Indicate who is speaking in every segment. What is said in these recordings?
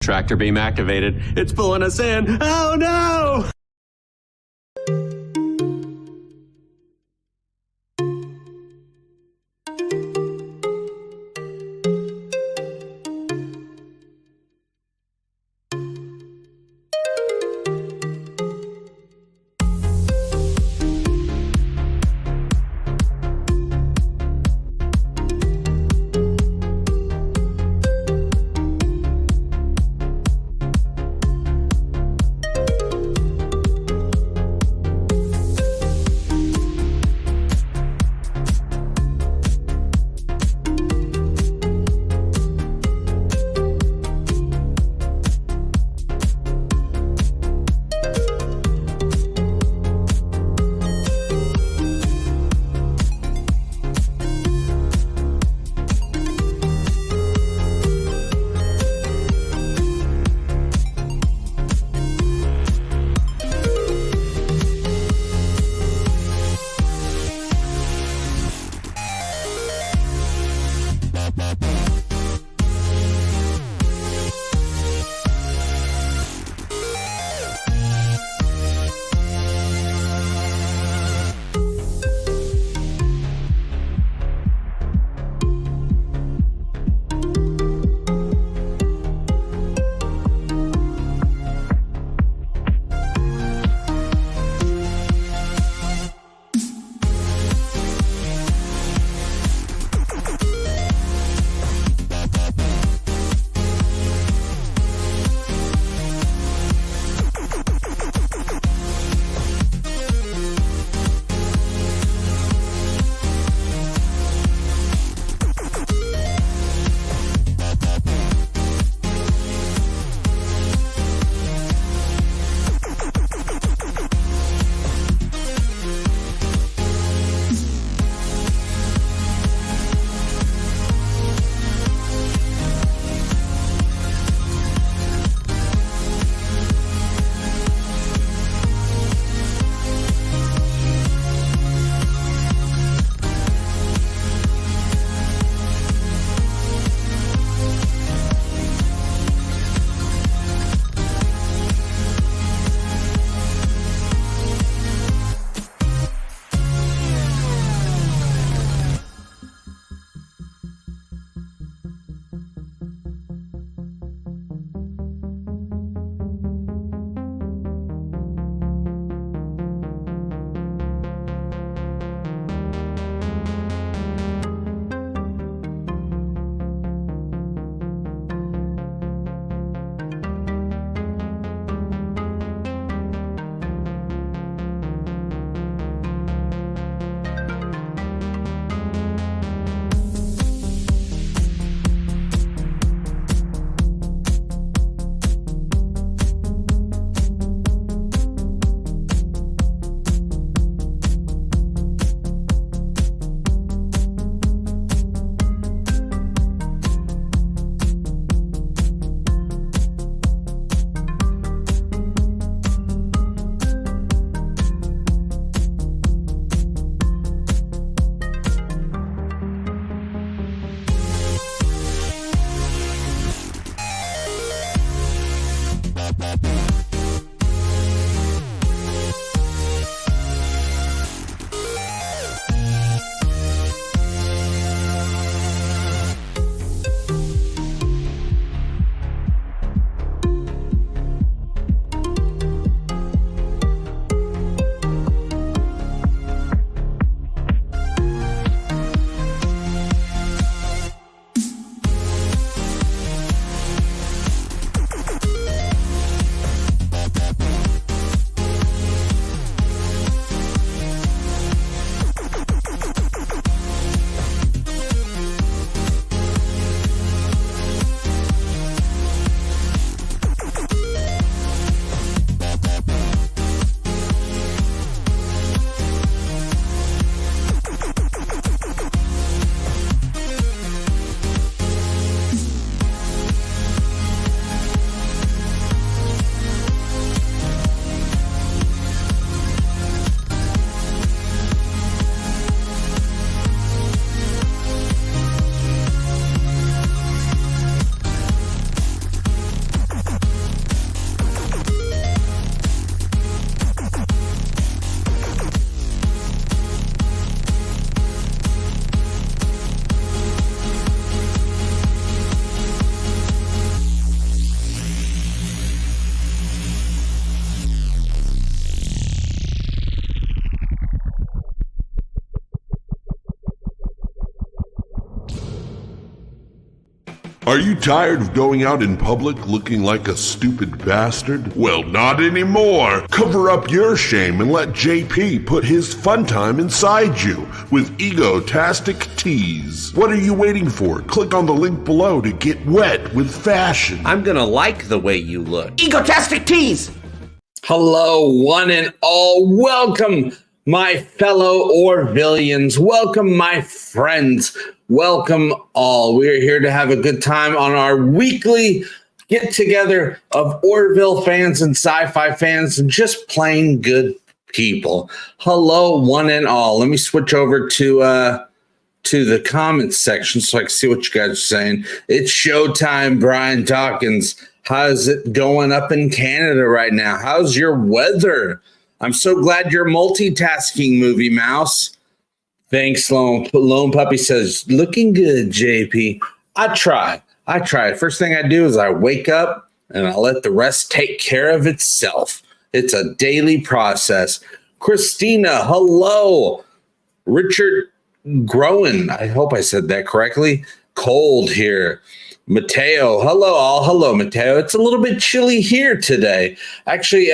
Speaker 1: Tractor beam activated. It's pulling us in. Oh no!
Speaker 2: Are you tired of going out in public looking like a stupid bastard? Well, not anymore. Cover up your shame and let JP put his fun time inside you with EGOTASTIC tees. What are you waiting for? Click on the link below to get wet with fashion.
Speaker 1: I'm gonna like the way you look. EGOTASTIC tees!
Speaker 3: Hello, one and all. Welcome, my fellow Orvillians. Welcome, my friends. Welcome all. We are here to have a good time on our weekly get-together of Orville fans and sci-fi fans and just plain good people. Hello, one and all. Let me switch over to the comments section so I can see what you guys are saying. It's showtime, Brian Dawkins. How's it going up in Canada right now? How's your weather? I'm so glad you're multitasking, Movie Mouse. Thanks, Lone Puppy says, looking good, JP. I try. First thing I do is I wake up and I let the rest take care of itself. It's a daily process. Christina, hello. Richard Groen, I hope I said that correctly. Cold here. Mateo, hello all. Hello, Mateo. It's a little bit chilly here today. Actually,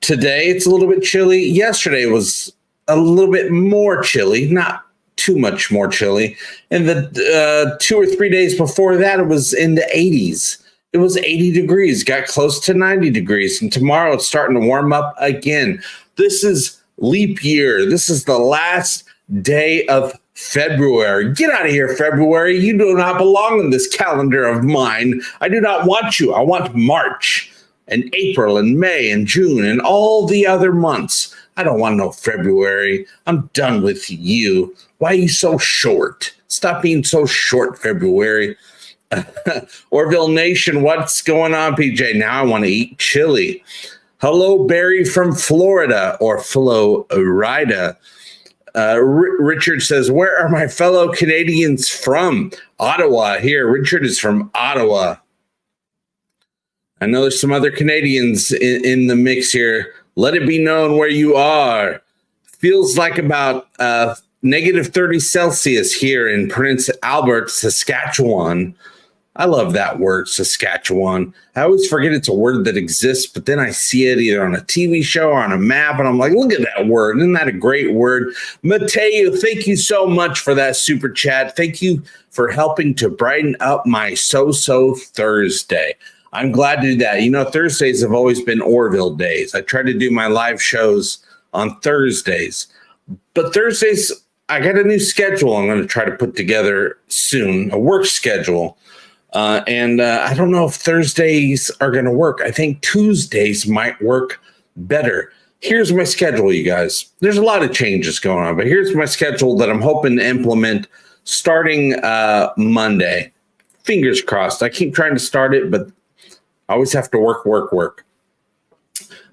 Speaker 3: today it's a little bit chilly. Yesterday was a little bit more chilly, not too much more chilly. And the 2 or 3 days before that, it was in the 80s. It was 80 degrees, got close to 90 degrees. And tomorrow it's starting to warm up again. This is leap year. This is the last day of February. Get out of here, February. You do not belong in this calendar of mine. I do not want you. I want March and April and May and June and all the other months. I don't want no February. I'm done with you. Why are you so short? Stop being so short, February. Orville Nation, what's going on, PJ? Now I want to eat chili. Hello, Barry from Florida or Florida. Richard says, where are my fellow Canadians from? Ottawa here. Richard is from Ottawa. I know there's some other Canadians in the mix here. Let it be known where you are. Feels like about negative 30 Celsius here in Prince Albert, Saskatchewan. I love that word, Saskatchewan. I always forget it's a word that exists, but then I see it either on a TV show or on a map, and I'm like, look at that word. Isn't that a great word? Mateo, thank you so much for that super chat. Thank you for helping to brighten up my so-so Thursday. I'm glad to do that. You know, Thursdays have always been Orville days. I try to do my live shows on Thursdays. But Thursdays, I got a new schedule I'm going to try to put together soon, a work schedule. And I don't know if Thursdays are going to work. I think Tuesdays might work better. Here's my schedule, you guys. There's a lot of changes going on, but here's my schedule that I'm hoping to implement starting Monday. Fingers crossed. I keep trying to start it, but I always have to work.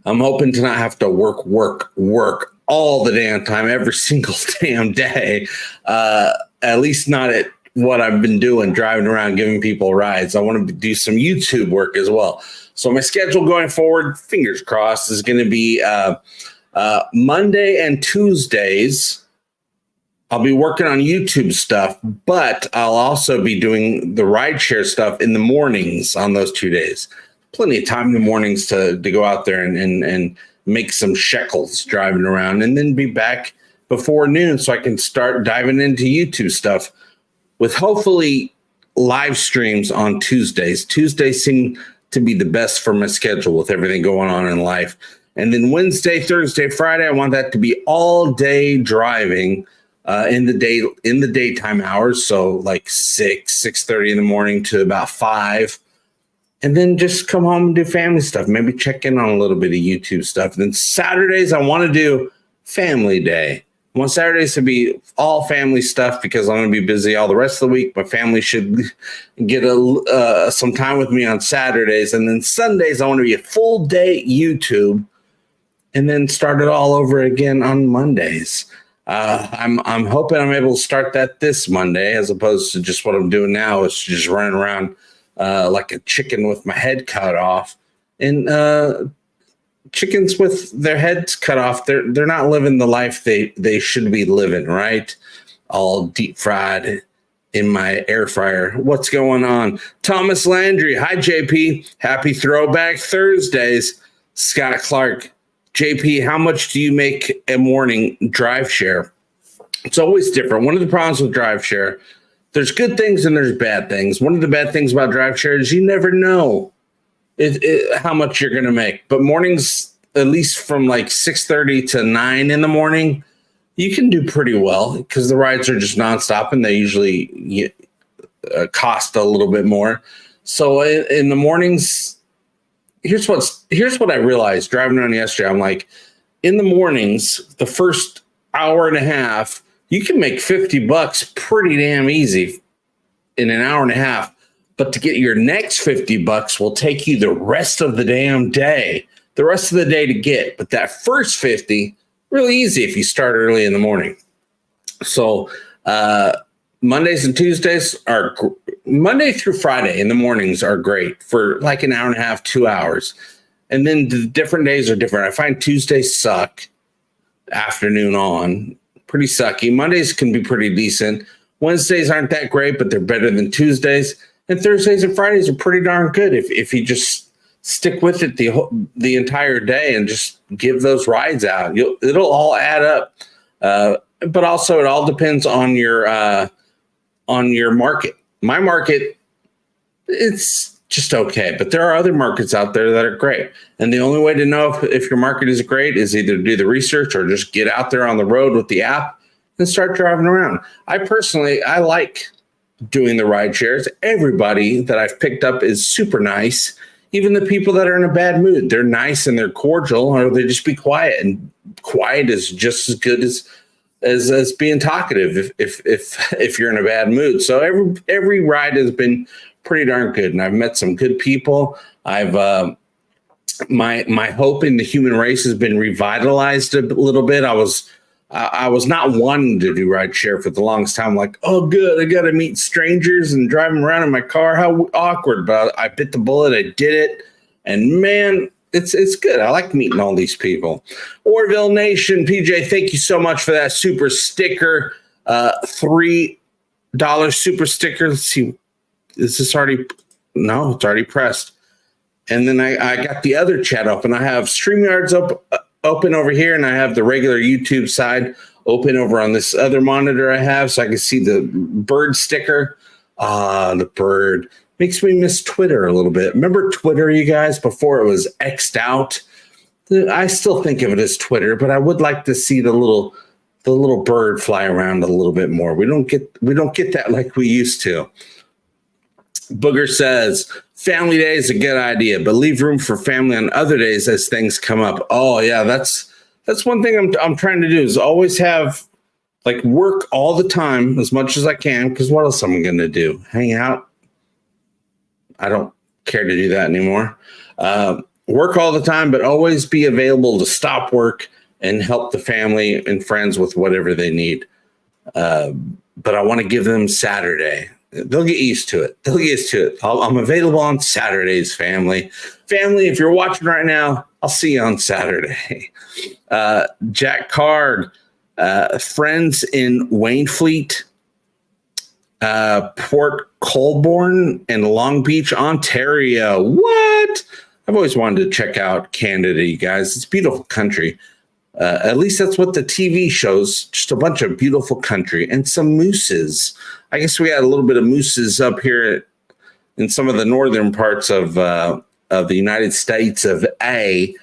Speaker 3: I'm hoping to not have to work all the damn time, every single damn day. At least not at what I've been doing, driving around, giving people rides. I want to do some YouTube work as well. So my schedule going forward, fingers crossed, is going to be Monday and Tuesdays. I'll be working on YouTube stuff, but I'll also be doing the rideshare stuff in the mornings on those 2 days. Plenty of time in the mornings to go out there and make some shekels driving around, and then be back before noon so I can start diving into YouTube stuff with hopefully live streams on Tuesdays. Tuesdays seem to be the best for my schedule with everything going on in life. And then Wednesday, Thursday, Friday, I want that to be all day driving in the daytime hours. So like 6:30 in the morning to about 5. And then just come home and do family stuff. Maybe check in on a little bit of YouTube stuff. And then Saturdays, I want to do family day. I want Saturdays to be all family stuff because I'm going to be busy all the rest of the week. My family should get some time with me on Saturdays. And then Sundays, I want to be a full day YouTube and then start it all over again on Mondays. I'm hoping I'm able to start that this Monday as opposed to just what I'm doing now. It's just running around like a chicken with my head cut off. And chickens with their heads cut off, they're not living the life they should be living, right? All deep fried in my air fryer. What's going on? Thomas Landry. Hi, JP. Happy Throwback Thursdays. Scott Clark. JP, how much do you make a morning drive share? It's always different. One of the problems with drive share, there's good things and there's bad things. One of the bad things about drive share is you never know how much you're going to make. But mornings, at least from like 6:30 to 9 in the morning, you can do pretty well because the rides are just nonstop and they usually cost a little bit more. So in the mornings, here's what I realized driving around yesterday. I'm like, in the mornings, the first hour and a half, you can make $50 pretty damn easy in an hour and a half. But to get your next $50 will take you the rest of the damn day, the rest of the day to get. But that first 50, really easy if you start early in the morning. So Mondays and Tuesdays are Monday through Friday in the mornings are great for like an hour and a half, 2 hours. And then the different days are different. I find Tuesdays suck afternoon on, pretty sucky. Mondays can be pretty decent. Wednesdays aren't that great, but they're better than Tuesdays. And Thursdays and Fridays are pretty darn good if you just stick with it the entire day and just give those rides out. It'll all add up. But also it all depends on your market. My market, it's just okay. But there are other markets out there that are great. And the only way to know if your market is great is either do the research or just get out there on the road with the app and start driving around. I like doing the ride shares. Everybody that I've picked up is super nice. Even the people that are in a bad mood, they're nice and they're cordial, or they just be quiet. And quiet is just as good as being talkative if you're in a bad mood. So every ride has been pretty darn good, and I've met some good people. I've my hope in the human race has been revitalized a little bit. I was not wanting to do ride share for the longest time. Like, oh, good, I got to meet strangers and drive them around in my car. How awkward! But I bit the bullet. I did it, and man, it's good. I like meeting all these people. Orville Nation, PJ, thank you so much for that super sticker. $3 super sticker. Let's see, is this already? No, it's already pressed. And then I got the other chat open. I have StreamYards open over here, and I have the regular YouTube side open over on this other monitor I have, so I can see the bird sticker. The bird makes me miss Twitter a little bit. Remember Twitter, you guys, before it was X'd out? I still think of it as Twitter, but I would like to see the little bird fly around a little bit more. We don't get that like we used to. Booger says, family day is a good idea, but leave room for family on other days as things come up. Oh yeah, that's one thing I'm trying to do is always have like work all the time as much as I can, because what else am I going to do? Hang out? I don't care to do that anymore. Work all the time, but always be available to stop work and help the family and friends with whatever they need. But I want to give them Saturday. They'll get used to it. I'm available on Saturdays, family. Family, if you're watching right now, I'll see you on Saturday. Jack Card, friends in Waynfleet, Port Colborne, and Long Beach, Ontario. What? I've always wanted to check out Canada, you guys. It's a beautiful country. At least that's what the TV shows. Just a bunch of beautiful country and some mooses. I guess we had a little bit of mooses up here in some of the northern parts of the United States of A.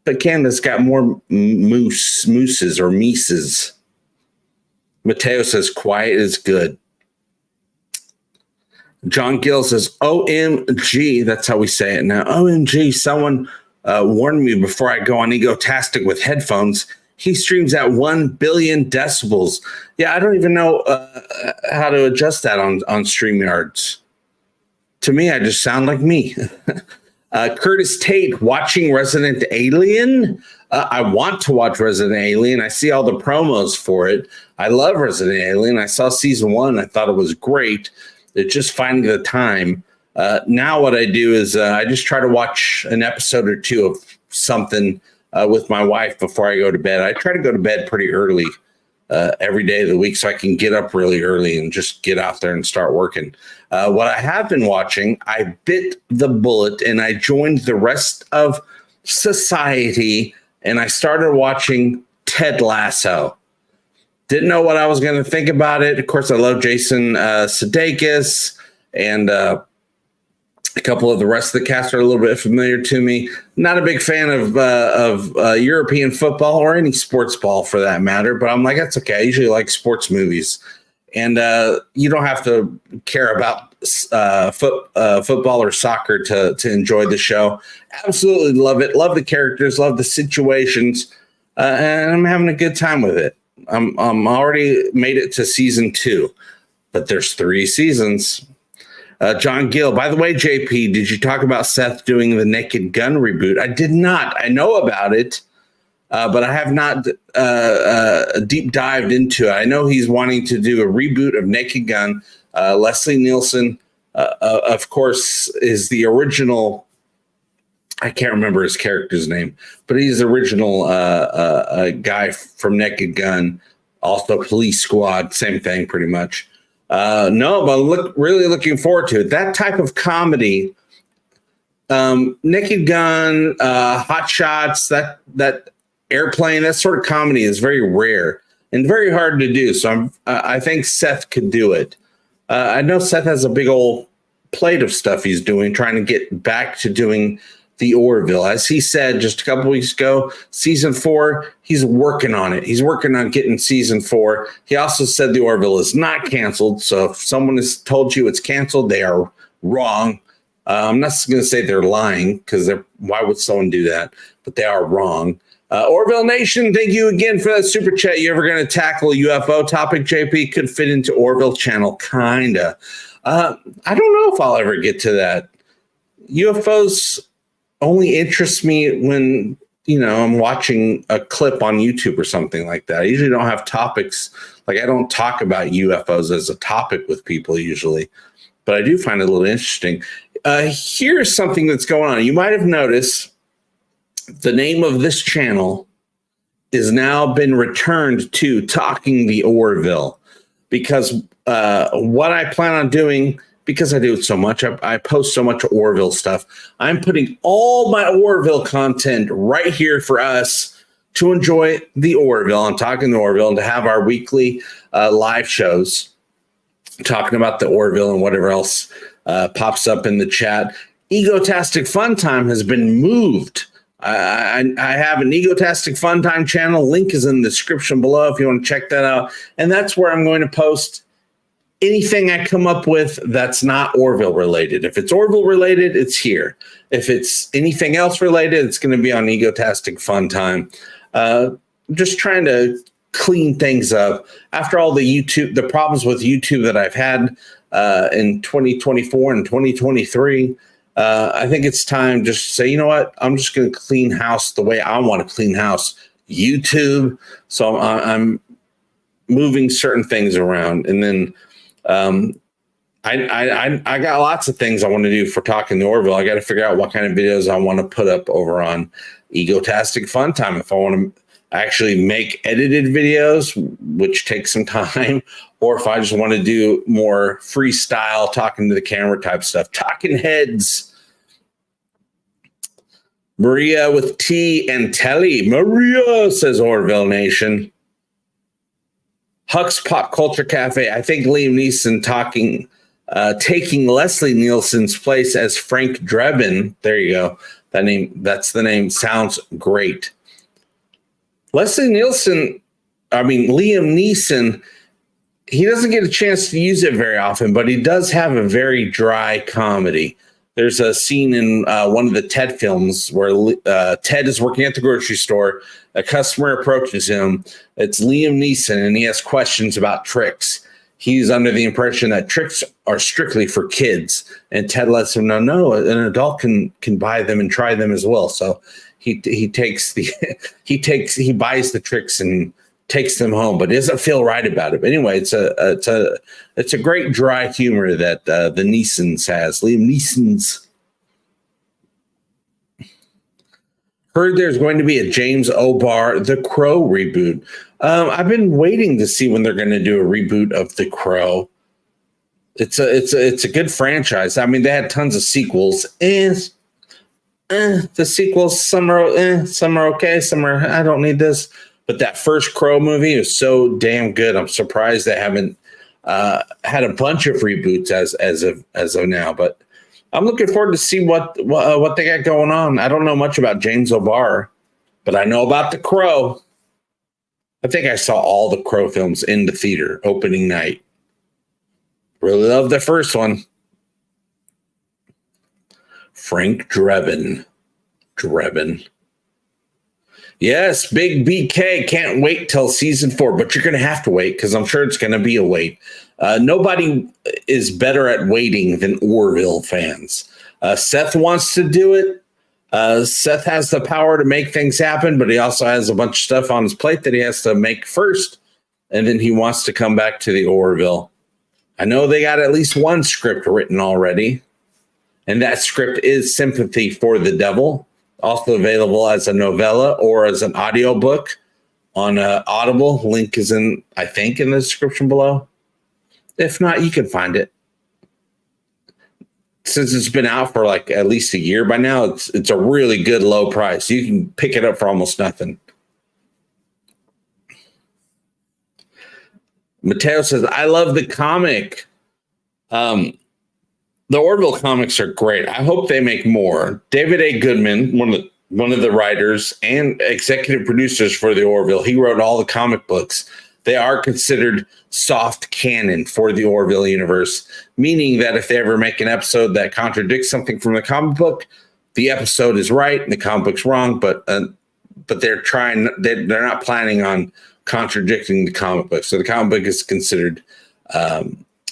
Speaker 3: But Canada's got more mooses or mises. Mateo says quiet is good. John Gill says OMG. That's how we say it now. OMG. Someone warned me before I go on EGOTASTIC with headphones. He streams at 1 billion decibels. Yeah, I don't even know how to adjust that on StreamYards. To me, I just sound like me. Curtis Tate, watching Resident Alien. I want to watch Resident Alien. I see all the promos for it. I love Resident Alien. I saw season 1. I thought it was great. It's just finding the time. Now what I do is I just try to watch an episode or two of something with my wife before I go to bed. I try to go to bed pretty early every day of the week so I can get up really early and just get out there and start working. What I have been watching, I bit the bullet and I joined the rest of society and I started watching Ted Lasso. Didn't know what I was going to think about it. Of course, I love Jason Sudeikis, and a couple of the rest of the cast are a little bit familiar to me. Not a big fan of European football or any sports ball for that matter, but I'm like, that's okay. I usually like sports movies. And you don't have to care about football or soccer to enjoy the show. Absolutely love it. Love the characters. Love the situations. And I'm having a good time with it. I'm already made it to season 2, but there's 3 seasons. John Gill, by the way, JP, did you talk about Seth doing the Naked Gun reboot? I did not. I know about it, but I have not deep dived into it. I know he's wanting to do a reboot of Naked Gun. Leslie Nielsen, of course, is the original. I can't remember his character's name, but he's the original guy from Naked Gun, also Police Squad, same thing pretty much. No, but really looking forward to it. That type of comedy, Naked Gun, Hot Shots, that Airplane, that sort of comedy is very rare and very hard to do. So I think Seth could do it. I know Seth has a big old plate of stuff he's doing, trying to get back to doing the Orville. As he said just a couple weeks ago, season 4, he's working on it. He's working on getting season 4. He also said the Orville is not canceled. So if someone has told you it's canceled, they are wrong. I'm not going to say they're lying because why would someone do that? But they are wrong. Orville Nation, thank you again for that super chat. You ever going to tackle a UFO topic, JP? Could fit into Orville channel, kinda. I don't know if I'll ever get to that. UFOs only interests me when, I'm watching a clip on YouTube or something like that. I usually don't have topics. Like, I don't talk about UFOs as a topic with people usually, but I do find it a little interesting. Here's something that's going on. You might have noticed the name of this channel is now been returned to Talking the Orville, because what I plan on doing, because I do it so much, I post so much Orville stuff, I'm putting all my Orville content right here for us to enjoy the Orville. I'm Talking the Orville, and to have our weekly live shows talking about the Orville and whatever else pops up in the chat. EGOTASTIC FUNTIME has been moved. I have an EGOTASTIC FUNTIME channel. Link is in the description below if you want to check that out. And that's where I'm going to post anything I come up with that's not Orville related. If it's Orville related, it's here. If it's anything else related, it's going to be on EGOTASTIC FUNTIME. Just trying to clean things up after all the problems with YouTube that I've had in 2024 and 2023. I think it's time just to say, you know what? I'm just going to clean house the way I want to clean house YouTube. So I'm moving certain things around, and then I got lots of things I want to do for Talking the Orville. I got to figure out what kind of videos I want to put up over on EGOTASTIC FUNTIME. If I want to actually make edited videos, which takes some time, or if I just want to do more freestyle, talking to the camera type stuff. Talking Heads. Maria with T and Telly. Maria, says Orville Nation. Huck's Pop Culture Cafe. I think Liam Neeson taking Leslie Nielsen's place as Frank Drebin. There you go. That's the name. Sounds great. Liam Neeson, he doesn't get a chance to use it very often, but he does have a very dry comedy. There's a scene in one of the Ted films where Ted is working at the grocery store. A customer approaches him. It's Liam Neeson, and he has questions about tricks. He's under the impression that tricks are strictly for kids, and Ted lets him know, no, an adult can buy them and try them as well. So he buys the tricks and takes them home, but doesn't feel right about it. But anyway, it's a great dry humor that the Neesons has. Liam Neeson's. Heard there's going to be a James O'Barr The Crow reboot. I've been waiting to see when they're going to do a reboot of The Crow. It's a good franchise. I mean, they had tons of sequels. The sequels, some are okay, some are I don't need this. But that first Crow movie is so damn good. I'm surprised they haven't had a bunch of reboots as of now. But I'm looking forward to see what they got going on. I don't know much about James O'Barr, but I know about The Crow. I think I saw all the Crow films in the theater opening night. Really love the first one. Frank Drebin. Yes, Big BK. Can't wait till season 4, but you're going to have to wait because I'm sure it's going to be a wait. Nobody is better at waiting than Orville fans. Seth wants to do it. Seth has the power to make things happen, but he also has a bunch of stuff on his plate that he has to make first, and then he wants to come back to the Orville. I know they got at least one script written already, and that script is Sympathy for the Devil, also available as a novella or as an audiobook on Audible. Link is in the description below. If not, you can find it. Since it's been out for like at least a year by now, it's a really good low price. You can pick it up for almost nothing. Mateo says, I love the comic. The Orville comics are great. I hope they make more. David A. Goodman, one of the writers and executive producers for the Orville, he wrote all the comic books. They are considered soft canon for the Orville universe, meaning that if they ever make an episode that contradicts something from the comic book, the episode is right and the comic book's wrong, but they're not planning on contradicting the comic book. So the comic book is considered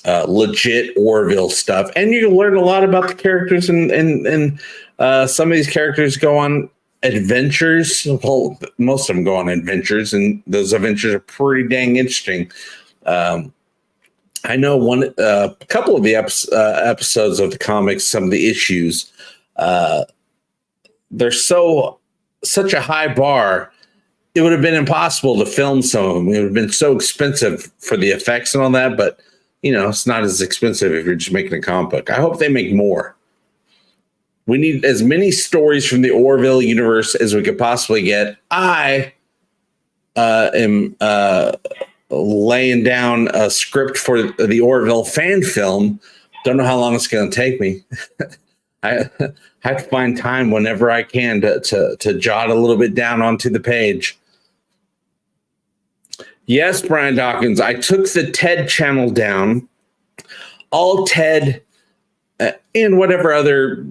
Speaker 3: legit Orville stuff. And you can learn a lot about the characters, and some of these characters go on adventures. Well, most of them go on adventures, and those adventures are pretty dang interesting. I know a couple of the episodes of the comics, some of the issues, they're such a high bar. It would have been impossible to film some of them. It would have been so expensive for the effects and all that, but it's not as expensive if you're just making a comic book. I hope they make more. We need as many stories from the Orville universe as we could possibly get. I am laying down a script for the Orville fan film. Don't know how long it's going to take me. I have to find time whenever I can to jot a little bit down onto the page. Yes, Brian Dawkins, I took the TED channel down. All TED and whatever other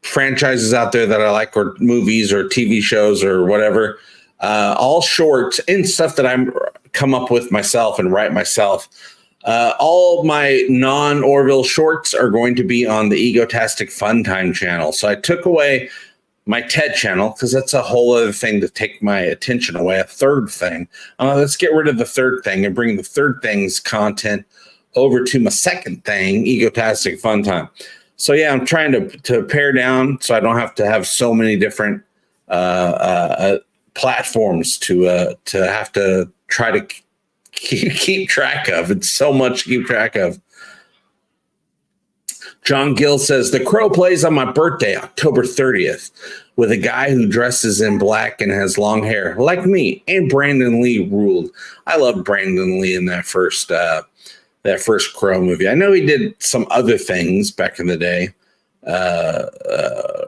Speaker 3: franchises out there that I like, or movies or TV shows or whatever, all shorts and stuff that I'm come up with myself and write myself. All my non-Orville shorts are going to be on the EGOTASTIC FUNTIME channel. So I took away my TED channel because that's a whole other thing to take my attention away, a third thing. Let's get rid of the third thing and bring the third thing's content over to my second thing, EGOTASTIC FUNTIME. So yeah, I'm trying to pare down so I don't have to have so many different platforms to have to try to keep track of. It's so much to keep track of. John Gill says, The Crow plays on my birthday, October 30th, with a guy who dresses in black and has long hair, like me, and Brandon Lee ruled. I love Brandon Lee in that first Crow movie. I know he did some other things back in the day.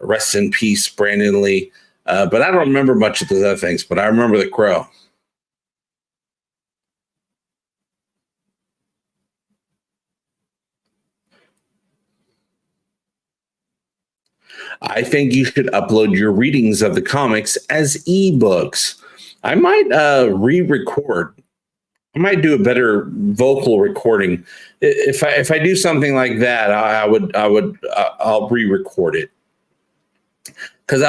Speaker 3: Rest in peace, Brandon Lee. But I don't remember much of those other things, but I remember The Crow. I think you should upload your readings of the comics as ebooks. I might re-record. I might do a better vocal recording. If I do something like that, I'll re-record it. Because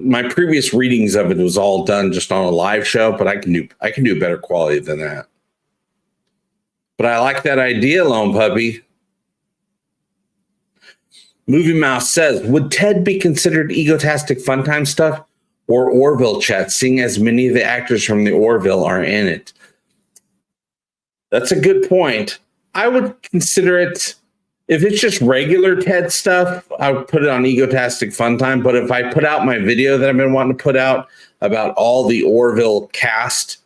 Speaker 3: my previous readings of it was all done just on a live show, but I can do better quality than that. But I like that idea, Lone Puppy. Movie Mouse says, would TED be considered EGOTASTIC FUNTIME stuff? or Orville chat, seeing as many of the actors from the Orville are in it? That's a good point. I would consider it, if it's just regular TED stuff, I would put it on EGOTASTIC FUNTIME. But if I put out my video that I've been wanting to put out about all the Orville cast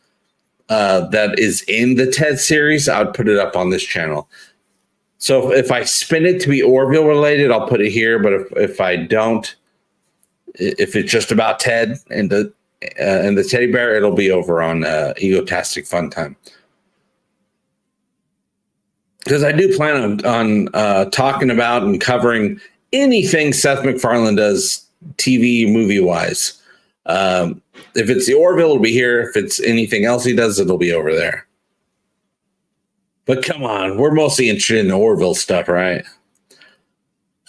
Speaker 3: that is in the TED series, I would put it up on this channel. So if I spin it to be Orville related, I'll put it here. But if I don't, if it's just about Ted and the teddy bear, it'll be over on EGOTASTIC FUNTIME. Because I do plan on talking about and covering anything Seth MacFarlane does TV movie wise. If it's the Orville, it'll be here. If it's anything else he does, it'll be over there. But come on, we're mostly interested in the Orville stuff, right?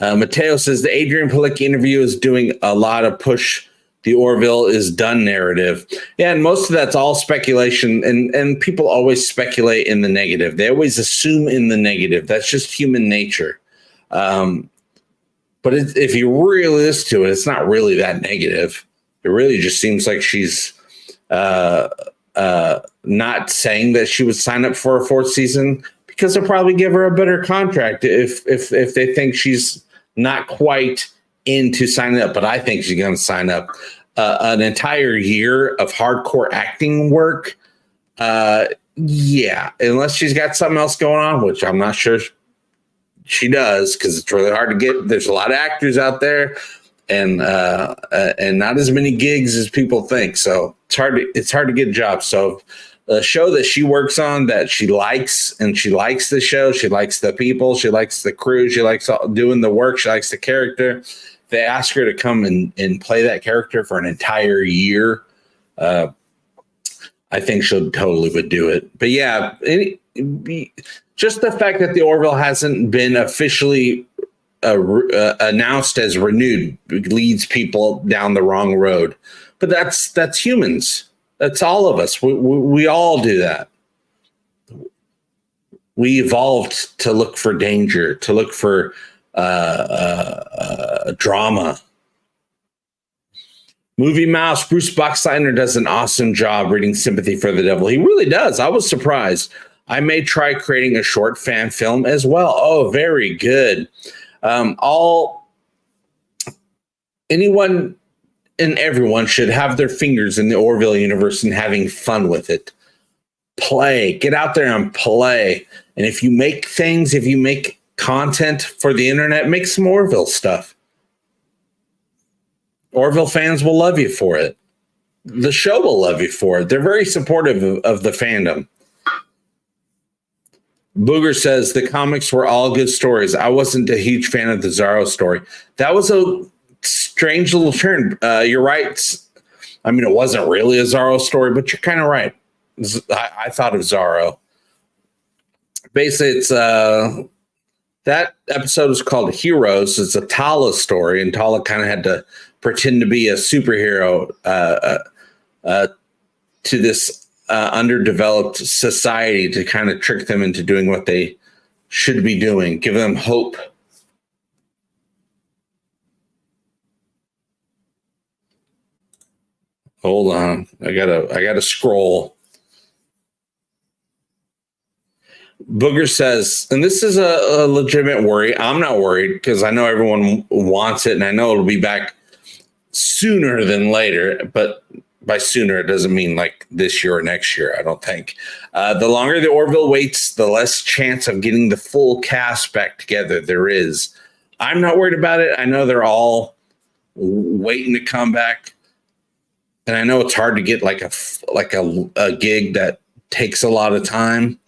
Speaker 3: Mateo says the Adrian Palicki interview is doing a lot of push the Orville is done narrative. Yeah, and most of that's all speculation, and people always speculate in the negative. They always assume in the negative. That's just human nature. But if you really listen to it, it's not really that negative. It really just seems like she's not saying that she would sign up for a fourth season, because they'll probably give her a better contract if they think she's not quite into signing up. But I think she's going to sign up. An entire year of hardcore acting work. Yeah, unless she's got something else going on, which I'm not sure she does, because it's really hard to get. There's a lot of actors out there, and not as many gigs as people think. So it's hard to get jobs. So a show that she works on that she likes, and she likes the show, she likes the people, she likes the crew, she likes doing the work, she likes the character. They ask her to come and play that character for an entire year. I think she'll totally would do it. But yeah, just the fact that the Orville hasn't been officially announced as renewed leads people down the wrong road. But that's humans. That's all of us. We all do that. We evolved to look for danger, to look for drama. Movie Mouse, Bruce Boxleitner does an awesome job reading Sympathy for the Devil. He really does. I was surprised. I may try creating a short fan film as well. Oh, very good. Anyone and everyone should have their fingers in the Orville universe and having fun with it. Play. Get out there and play. And if you make things, if you make content for the internet, make some Orville stuff. Orville fans will love you for it. The show will love you for it. They're very supportive of the fandom. Booger says the comics were all good stories. I wasn't a huge fan of the Zorro story. That was a strange little turn. You're right. I mean, it wasn't really a Zorro story, but you're kind of right. I thought of Zorro. Basically, it's that episode is called Heroes. It's a Tala story, and Tala kind of had to pretend to be a superhero to this underdeveloped society to kind of trick them into doing what they should be doing, give them hope. Hold on, I gotta scroll. Booger says, and this is a legitimate worry. I'm not worried because I know everyone wants it, and I know it'll be back sooner than later. But by sooner, it doesn't mean like this year or next year, I don't think. The longer the Orville waits, the less chance of getting the full cast back together there is. I'm not worried about it. I know they're all waiting to come back. And I know it's hard to get like a gig that takes a lot of time.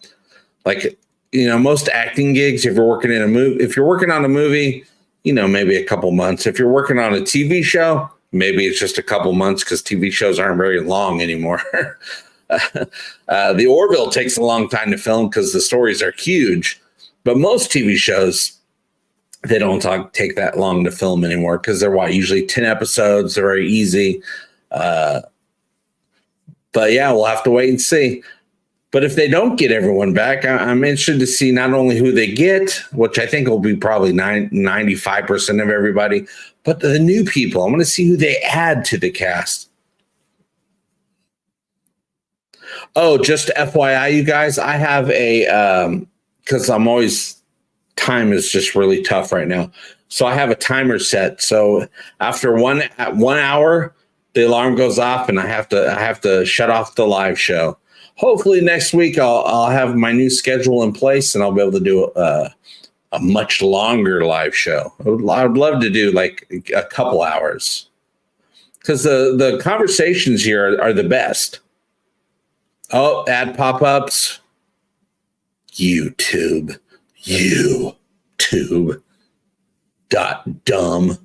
Speaker 3: Like, you know, most acting gigs, if you're working in a movie, if you're working on a movie, you know, maybe a couple months. If you're working on a TV show, maybe it's just a couple months because TV shows aren't very long anymore. The Orville takes a long time to film because the stories are huge. But most TV shows, they don't take that long to film anymore because they're usually 10 episodes. They're very easy. But yeah, we'll have to wait and see. But if they don't get everyone back, I'm interested to see not only who they get, which I think will be probably 95% of everybody, but the new people. I want to see who they add to the cast. Oh, just FYI, you guys, I have a because time is just really tough right now. So I have a timer set. So after 1 hour, the alarm goes off, and I have to shut off the live show. Hopefully next week I'll have my new schedule in place, and I'll be able to do a much longer live show. I would love to do like a couple hours, because the conversations here are the best. Oh, ad pop-ups. YouTube. Dumb.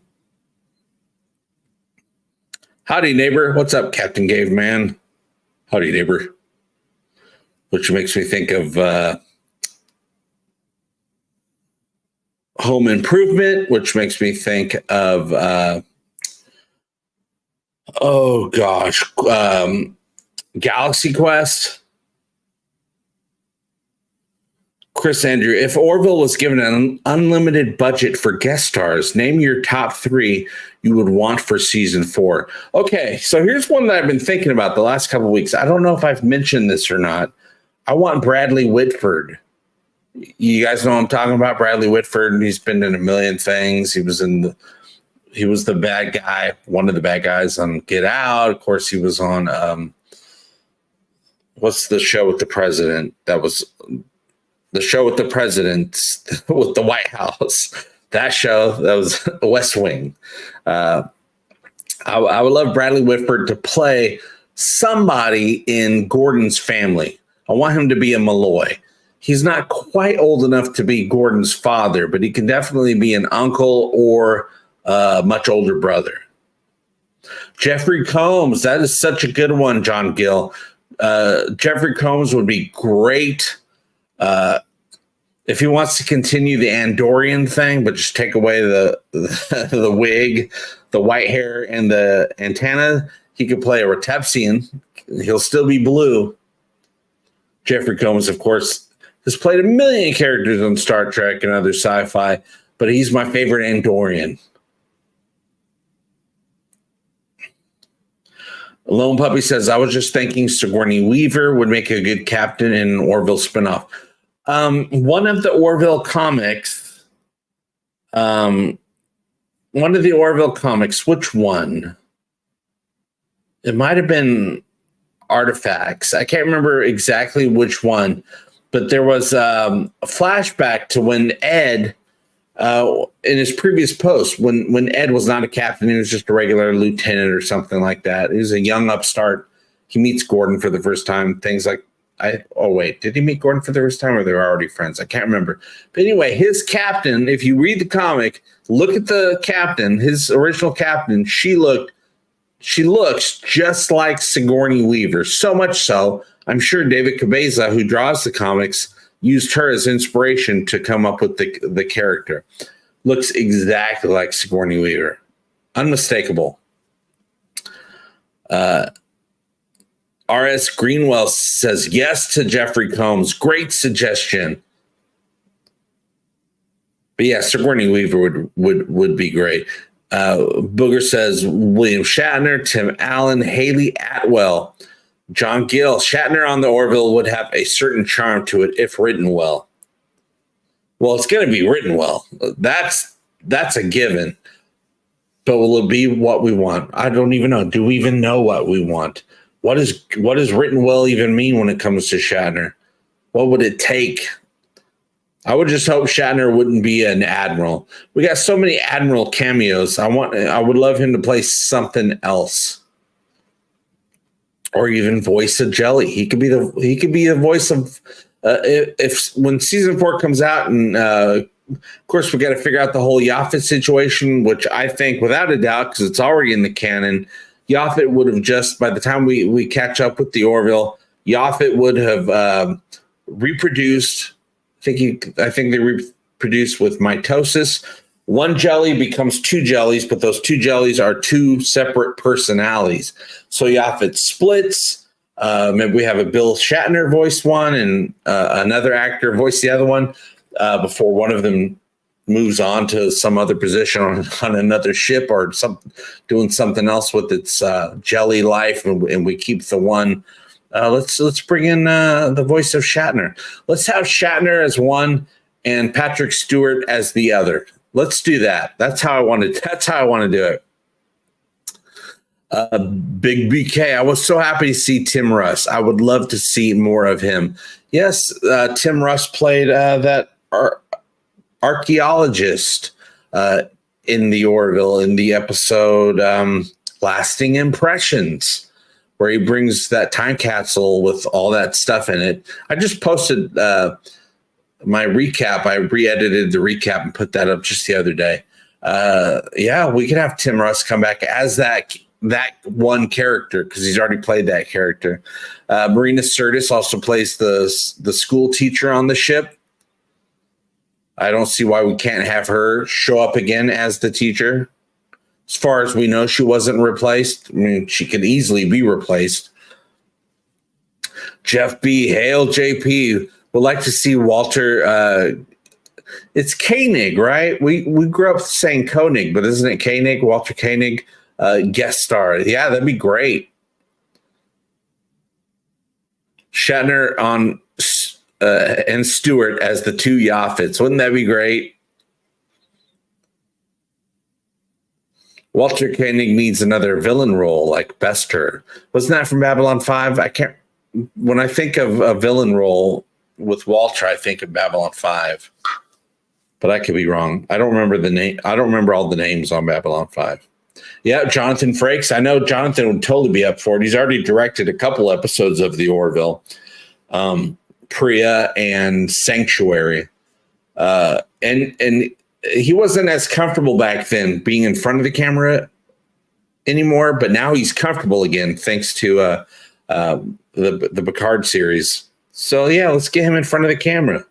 Speaker 3: Howdy, neighbor. What's up, Captain Caveman? Howdy, neighbor. Which makes me think of Home Improvement, which makes me think of Galaxy Quest. Chris Andrew, if Orville was given an unlimited budget for guest stars, name your top 3 you would want for season 4. Okay, so here's one that I've been thinking about the last couple of weeks. I don't know if I've mentioned this or not. I want Bradley Whitford. You guys know I'm talking about Bradley Whitford. He's been in a million things. He was the bad guy, one of the bad guys on Get Out. Of course, he was on what's the show with the president? That was the show with the president with the White House. That show, that was West Wing. I would love Bradley Whitford to play somebody in Gordon's family. I want him to be a Malloy. He's not quite old enough to be Gordon's father, but he can definitely be an uncle or a much older brother. Jeffrey Combs, that is such a good one, John Gill. Jeffrey Combs would be great if he wants to continue the Andorian thing, but just take away the wig, the white hair, and the antenna. He could play a Retepsian. He'll still be blue. Jeffrey Combs, of course, has played a million characters on Star Trek and other sci-fi, but he's my favorite Andorian. Lone Puppy says, I was just thinking Sigourney Weaver would make a good captain in an Orville spinoff. One of the Orville comics, which one? It might have been Artifacts. I can't remember exactly which one, but there was a flashback to when Ed, in his previous post, when Ed was not a captain, he was just a regular lieutenant or something like that. He was a young upstart. He meets Gordon for the first time. Things like, did he meet Gordon for the first time, or they were already friends? I can't remember. But anyway, his captain, if you read the comic, look at the captain, his original captain. She looks just like Sigourney Weaver. So much so, I'm sure David Cabeza, who draws the comics, used her as inspiration to come up with the character. Looks exactly like Sigourney Weaver. Unmistakable. R.S. Greenwell says yes to Jeffrey Combs. Great suggestion. But yeah, Sigourney Weaver would be great. Booger says William Shatner, Tim Allen, Haley Atwell, John Gill. Shatner on the Orville would have a certain charm to it if written well. Well, it's going to be written well. That's a given. But will it be what we want? I don't even know. Do we even know what we want? What does written well even mean when it comes to Shatner? What would it take? I would just hope Shatner wouldn't be an admiral. We got so many admiral cameos. I would love him to play something else, or even voice a Jelly. He could be the voice of if when season 4 comes out, and of course we got to figure out the whole Offit situation, which I think without a doubt, because it's already in the canon, Offit would have just, by the time we catch up with the Orville, Offit would have reproduced. I think they reproduce with mitosis. One jelly becomes 2 jellies, but those 2 jellies are 2 separate personalities. So Offit splits. Maybe we have a Bill Shatner voice one and another actor voice the other one before one of them moves on to some other position on another ship or doing something else with its jelly life, and we keep the one Let's bring in the voice of Shatner. Let's have Shatner as one and Patrick Stewart as the other. Let's do that. That's how I want to do it. Big BK. I was so happy to see Tim Russ. I would love to see more of him. Yes, Tim Russ played that archaeologist in the Orville in the episode Lasting Impressions, where he brings that time capsule with all that stuff in it. I just posted my recap. I re-edited the recap and put that up just the other day. Yeah, we could have Tim Russ come back as that one character because he's already played that character. Marina Sirtis also plays the school teacher on the ship. I don't see why we can't have her show up again as the teacher. As far as we know, she wasn't replaced. I mean, she could easily be replaced. Jeff B. Hail JP. Would like to see Walter. It's Koenig, right? We grew up saying Koenig, but isn't it Koenig? Walter Koenig, guest star. Yeah, that'd be great. Shatner on and Stewart as the two Offits. Wouldn't that be great? Walter Koenig needs another villain role like Bester. Wasn't that from Babylon 5? I can't. When I think of a villain role with Walter, I think of Babylon 5. But I could be wrong. I don't remember the name. I don't remember all the names on Babylon 5. Yeah, Jonathan Frakes. I know Jonathan would totally be up for it. He's already directed a couple episodes of the Orville, Priya and Sanctuary. And he wasn't as comfortable back then being in front of the camera anymore, but now he's comfortable again thanks to the Picard series. So yeah, let's get him in front of the camera.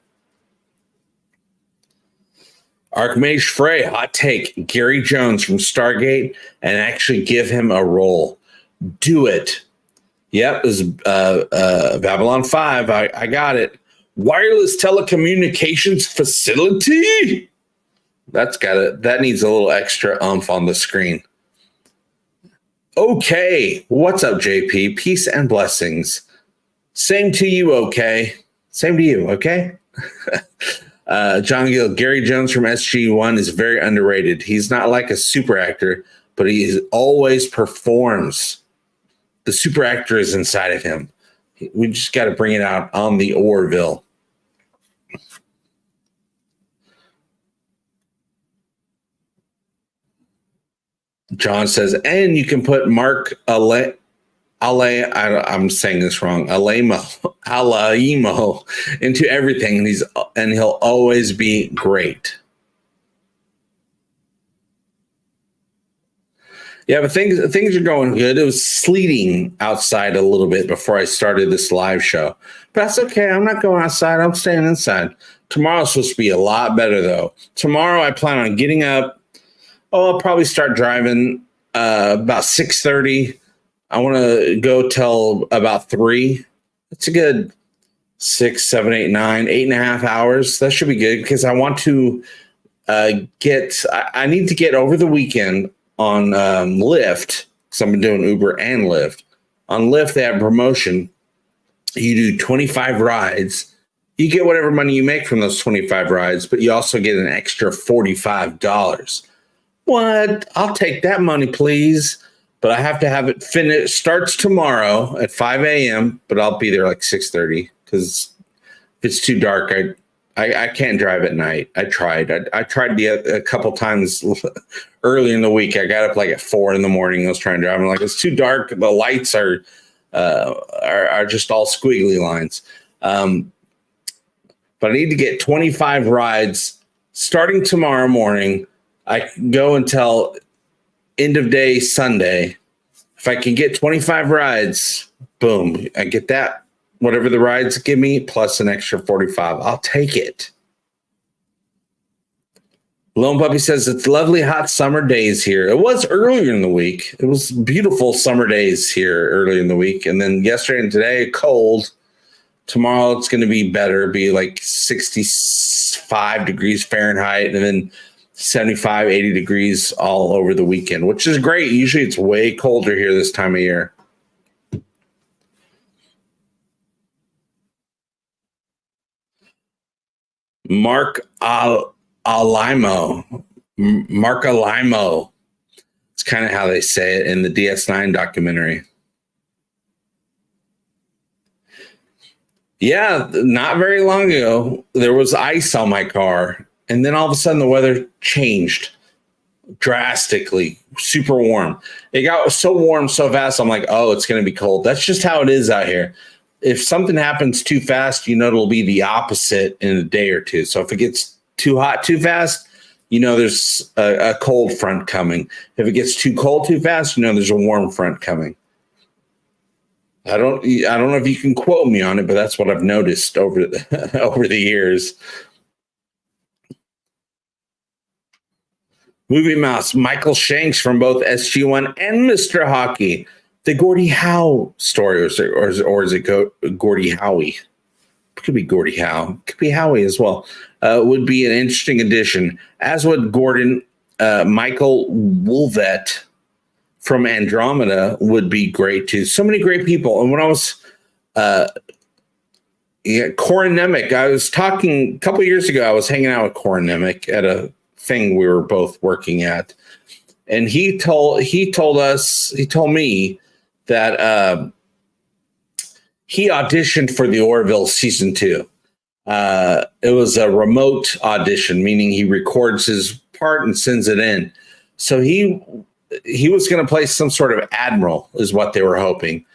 Speaker 3: Archmage Frey, hot take. Gary Jones from Stargate and actually give him a role. Do it. Yep, it was Babylon 5. I got it. Wireless telecommunications facility. That needs a little extra oomph on the screen. Okay. What's up, JP? Peace and blessings. Same to you, okay? Same to you, okay? John Gill, Gary Jones from SG1 is very underrated. He's not like a super actor, but he always performs. The super actor is inside of him. We just got to bring it out on the Orville. John says, and you can put Mark I'm saying this wrong. Alaimo into everything, and he'll always be great. Yeah, but things are going good. It was sleeting outside a little bit before I started this live show. But that's okay. I'm not going outside. I'm staying inside. Tomorrow's supposed to be a lot better, though. Tomorrow I plan on getting up. I'll probably start driving about 6:30. I want to go till about 3. It's a good 6, 7, 8, 9, 8.5 hours. That should be good because I want to I need to get over the weekend on Lyft because I've been doing Uber and Lyft. On Lyft, they have a promotion. You do 25 rides. You get whatever money you make from those 25 rides, but you also get an extra $45. What? I'll take that money, please. But I have to have it finished. Starts tomorrow at 5 a.m., but I'll be there like 6:30 because if it's too dark, I can't drive at night. I tried a couple times early in the week. I got up like at 4 a.m. I was trying to drive. I'm like, it's too dark. The lights are just all squiggly lines. But I need to get 25 rides starting tomorrow morning. I go until end of day Sunday. If I can get 25 rides, boom, I get that. Whatever the rides give me, plus an extra 45. I'll take it. Lone Puppy says it's lovely hot summer days here. It was earlier in the week. It was beautiful summer days here earlier in the week. And then yesterday and today, cold. Tomorrow it's going to be better, be like 65 degrees Fahrenheit. And then 75, 80 degrees all over the weekend, which is great. Usually it's way colder here this time of year. Mark Alimo. Mark Alimo. It's kind of how they say it in the DS9 documentary. Yeah, not very long ago, there was ice on my car. And then all of a sudden the weather changed drastically, super warm. It got so warm so fast. I'm like, oh, it's going to be cold. That's just how it is out here. If something happens too fast, you know, it'll be the opposite in a day or two. So if it gets too hot too fast, you know, there's a cold front coming. If it gets too cold too fast, you know, there's a warm front coming. I don't know if you can quote me on it, but that's what I've noticed over the years. Movie Mouse, Michael Shanks from both SG1 and Mr. Hockey. The Gordie Howe story, or is it Gordie Howie? It could be Gordie Howe. It could be Howie as well. Would be an interesting addition, as would Michael Wolvett from Andromeda would be great too. So many great people. And when I was Corin Nemec, I was talking a couple of years ago, I was hanging out with Corin Nemec at a thing we were both working at. And he told me that he auditioned for the Orville season 2. It was a remote audition, meaning he records his part and sends it in. So he was going to play some sort of admiral, is what they were hoping.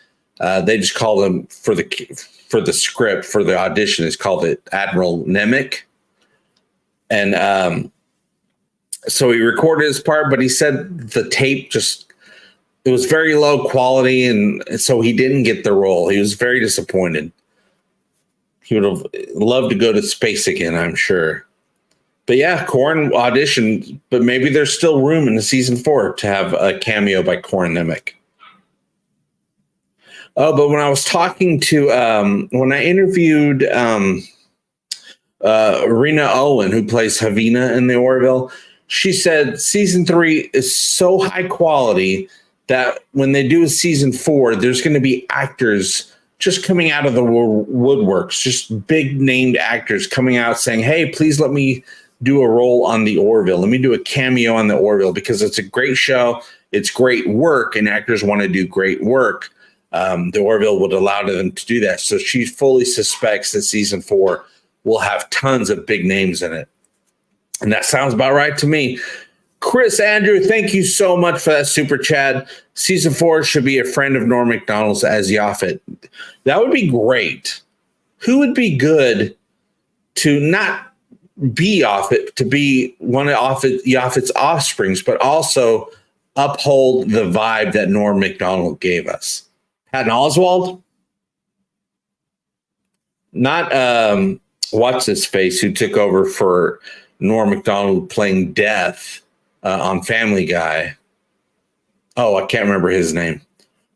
Speaker 3: They just called him for the script for the audition. It's called it Admiral Nemec, and so he recorded his part, but he said the tape it was very low quality, and so he didn't get the role. He was very disappointed. He would have loved to go to space again, I'm sure. But yeah, Corin auditioned, but maybe there's still room in the season 4 to have a cameo by Corin Nemec. Oh, but when I was talking to, when I interviewed Rena Owen, who plays Havina in the Orville, she said season 3 is so high quality that when they do a season 4, there's going to be actors just coming out of the woodworks, just big named actors coming out saying, hey, please let me do a role on the Orville. Let me do a cameo on the Orville, because it's a great show. It's great work, and actors want to do great work. The Orville would allow them to do that. So she fully suspects that season 4 will have tons of big names in it. And that sounds about right to me. Chris Andrew, thank you so much for that super chat. Season 4 should be a friend of Norm Macdonald's as Offit. That would be great. Who would be good to not be Offit, to be one of Offit's offsprings, but also uphold the vibe that Norm Macdonald gave us? Patton Oswalt? Not what's his face, who took over for Norm Macdonald playing Death on Family Guy. Oh, I can't remember his name.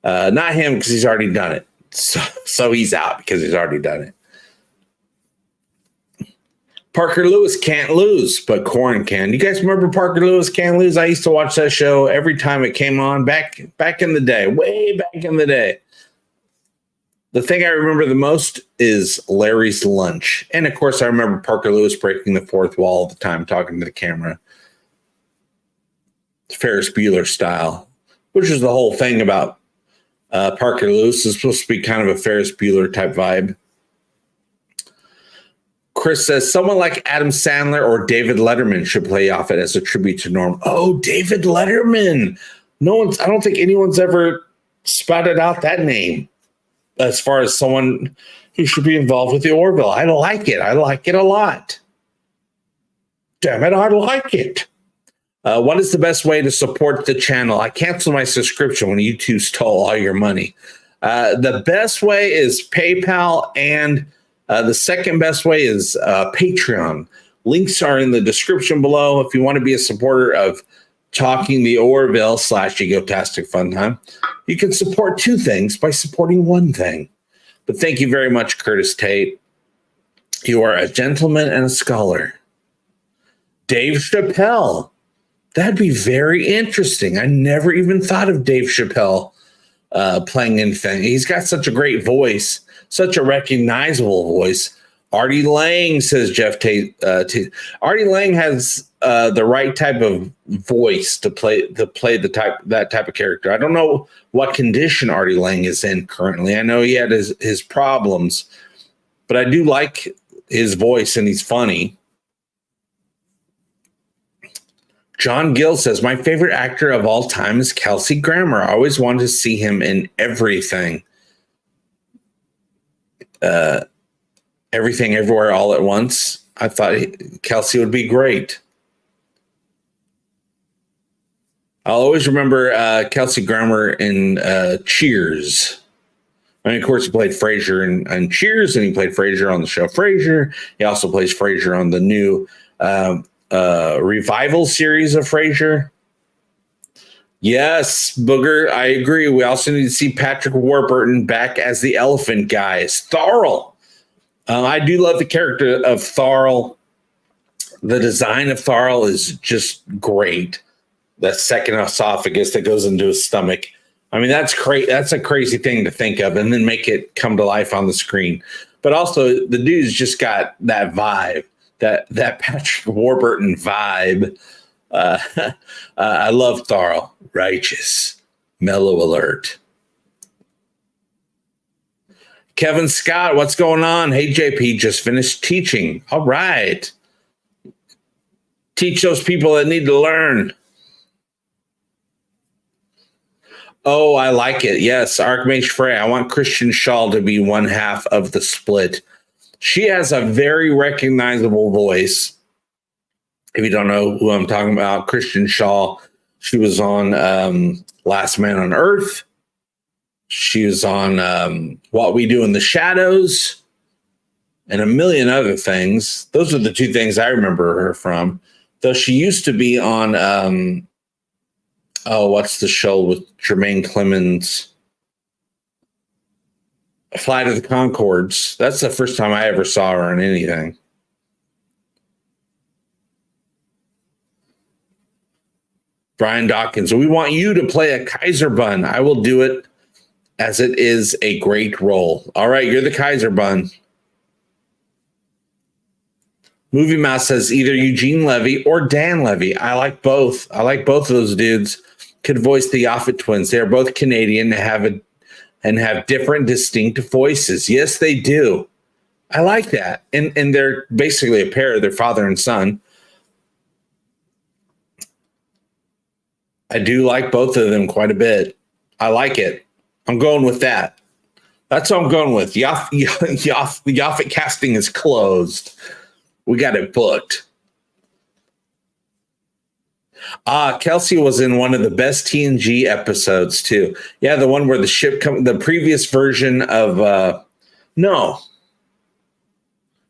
Speaker 3: Not him, because he's already done it. So he's out because he's already done it. Parker Lewis can't lose, but Corin can. You guys remember Parker Lewis Can't Lose? I used to watch that show every time it came on back in the day, way back in the day. The thing I remember the most is Larry's Lunch. And of course, I remember Parker Lewis breaking the fourth wall all the time, talking to the camera. Ferris Bueller style, which is the whole thing about Parker Lewis. Is supposed to be kind of a Ferris Bueller type vibe. Chris says someone like Adam Sandler or David Letterman should play Offit as a tribute to Norm. Oh, David Letterman. I don't think anyone's ever spouted out that name as far as someone who should be involved with the Orville. I like it. I like it a lot. Damn it, I like it. What is the best way to support the channel? I canceled my subscription when YouTube stole all your money. The best way is PayPal, and the second best way is Patreon. Links are in the description below. If you want to be a supporter of Talking the Orville / EGOTASTIC FUNTIME, you can support 2 things by supporting 1 thing. But thank you very much, Curtis Tate. You are a gentleman and a scholar. Dave Chappelle. That'd be very interesting. I never even thought of Dave Chappelle playing anything. He's got such a great voice, such a recognizable voice. Artie Lang, says Jeff Tate. Artie Lang has the right type of voice to play that type of character. I don't know what condition Artie Lang is in currently. I know he had his problems, but I do like his voice and he's funny. John Gill says, my favorite actor of all time is Kelsey Grammer. I always wanted to see him in everything. Everything Everywhere All at Once. I thought Kelsey would be great. I'll always remember Kelsey Grammer in Cheers. I mean, of course, he played Frasier in Cheers, and he played Frasier on the show Frasier. He also plays Frasier on the new revival series of Frasier. Yes, Booger, I agree. We also need to see Patrick Warburton back as the elephant guy, as Tharl. I do love the character of Tharl. The design of Tharl is just great. That second esophagus that goes into his stomach. I mean, that's a crazy thing to think of and then make it come to life on the screen. But also, the dude's just got that vibe, that Patrick Warburton vibe. I love Tharl. Righteous. Mellow alert. Kevin Scott, what's going on? Hey, JP, just finished teaching. All right. Teach those people that need to learn. Oh, I like it. Yes, Archmage Frey. I want Christian Shaw to be one half of the split. She has a very recognizable voice. If you don't know who I'm talking about, Christian Shaw. She was on Last Man on Earth. She was on What We Do in the Shadows and a million other things. Those are the two things I remember her from. Though she used to be on, what's the show with Jermaine Clemens? Flight of the Conchords. That's the first time I ever saw her on anything. Brian Dawkins, we want you to play a Kaiser Bun. I will do it, as it is a great role. All right, you're the Kaiser Bun. Movie Mouse says either Eugene Levy or Dan Levy. I like both. I like both of those dudes. Could voice the Offit twins. They are both Canadian and have different distinct voices. Yes, they do. I like that. And they're basically a pair. They're father and son. I do like both of them quite a bit. I like it. I'm going with that. That's what I'm going with. The Offit casting is closed. We got it booked. Kelsey was in one of the best TNG episodes too. Yeah, the one where the ship the previous version of no.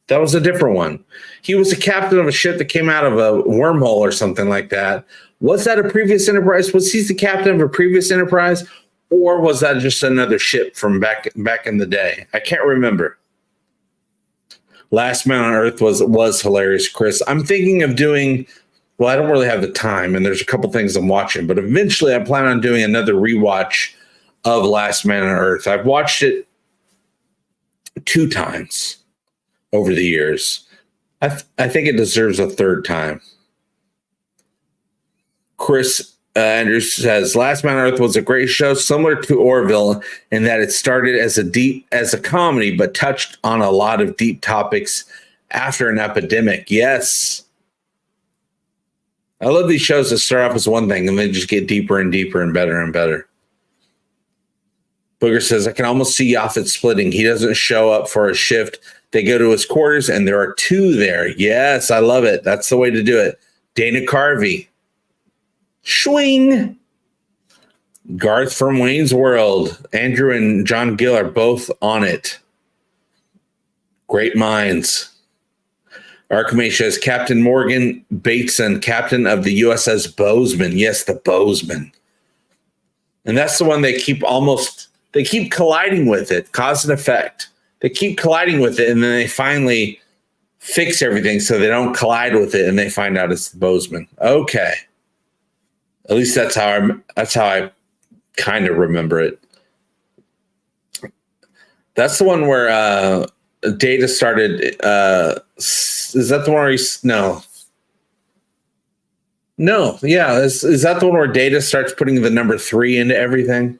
Speaker 3: That was a different one. He was the captain of a ship that came out of a wormhole or something like that. Was that a previous Enterprise? Was he the captain of a previous Enterprise? Or was that just another ship from back in the day? I can't remember. Last Man on Earth was hilarious, Chris. I'm thinking of doing, well, I don't really have the time, and there's a couple things I'm watching, but eventually I plan on doing another rewatch of Last Man on Earth. I've watched it 2 times over the years. I think it deserves a 3rd time. Chris Andrews says, Last Man on Earth was a great show, similar to Orville, in that it started as a comedy, but touched on a lot of deep topics after an epidemic. Yes. I love these shows that start off as one thing and they just get deeper and deeper and better and better. Booger says, I can almost see Offit splitting. He doesn't show up for a shift. They go to his quarters and there are 2 there. Yes, I love it. That's the way to do it. Dana Carvey. Swing. Garth from Wayne's World. Andrew and John Gill are both on it. Great minds. Archmage says Captain Morgan Bateson, captain of the USS Bozeman. Yes, the Bozeman. And that's the one they keep colliding with it, cause and effect. They keep colliding with it, and then they finally fix everything so they don't collide with it, and they find out it's the Bozeman. Okay. At least that's how I kind of remember it. That's the one where Data started. Is that the one where No. Yeah. Is that the one where Data starts putting the number 3 into everything?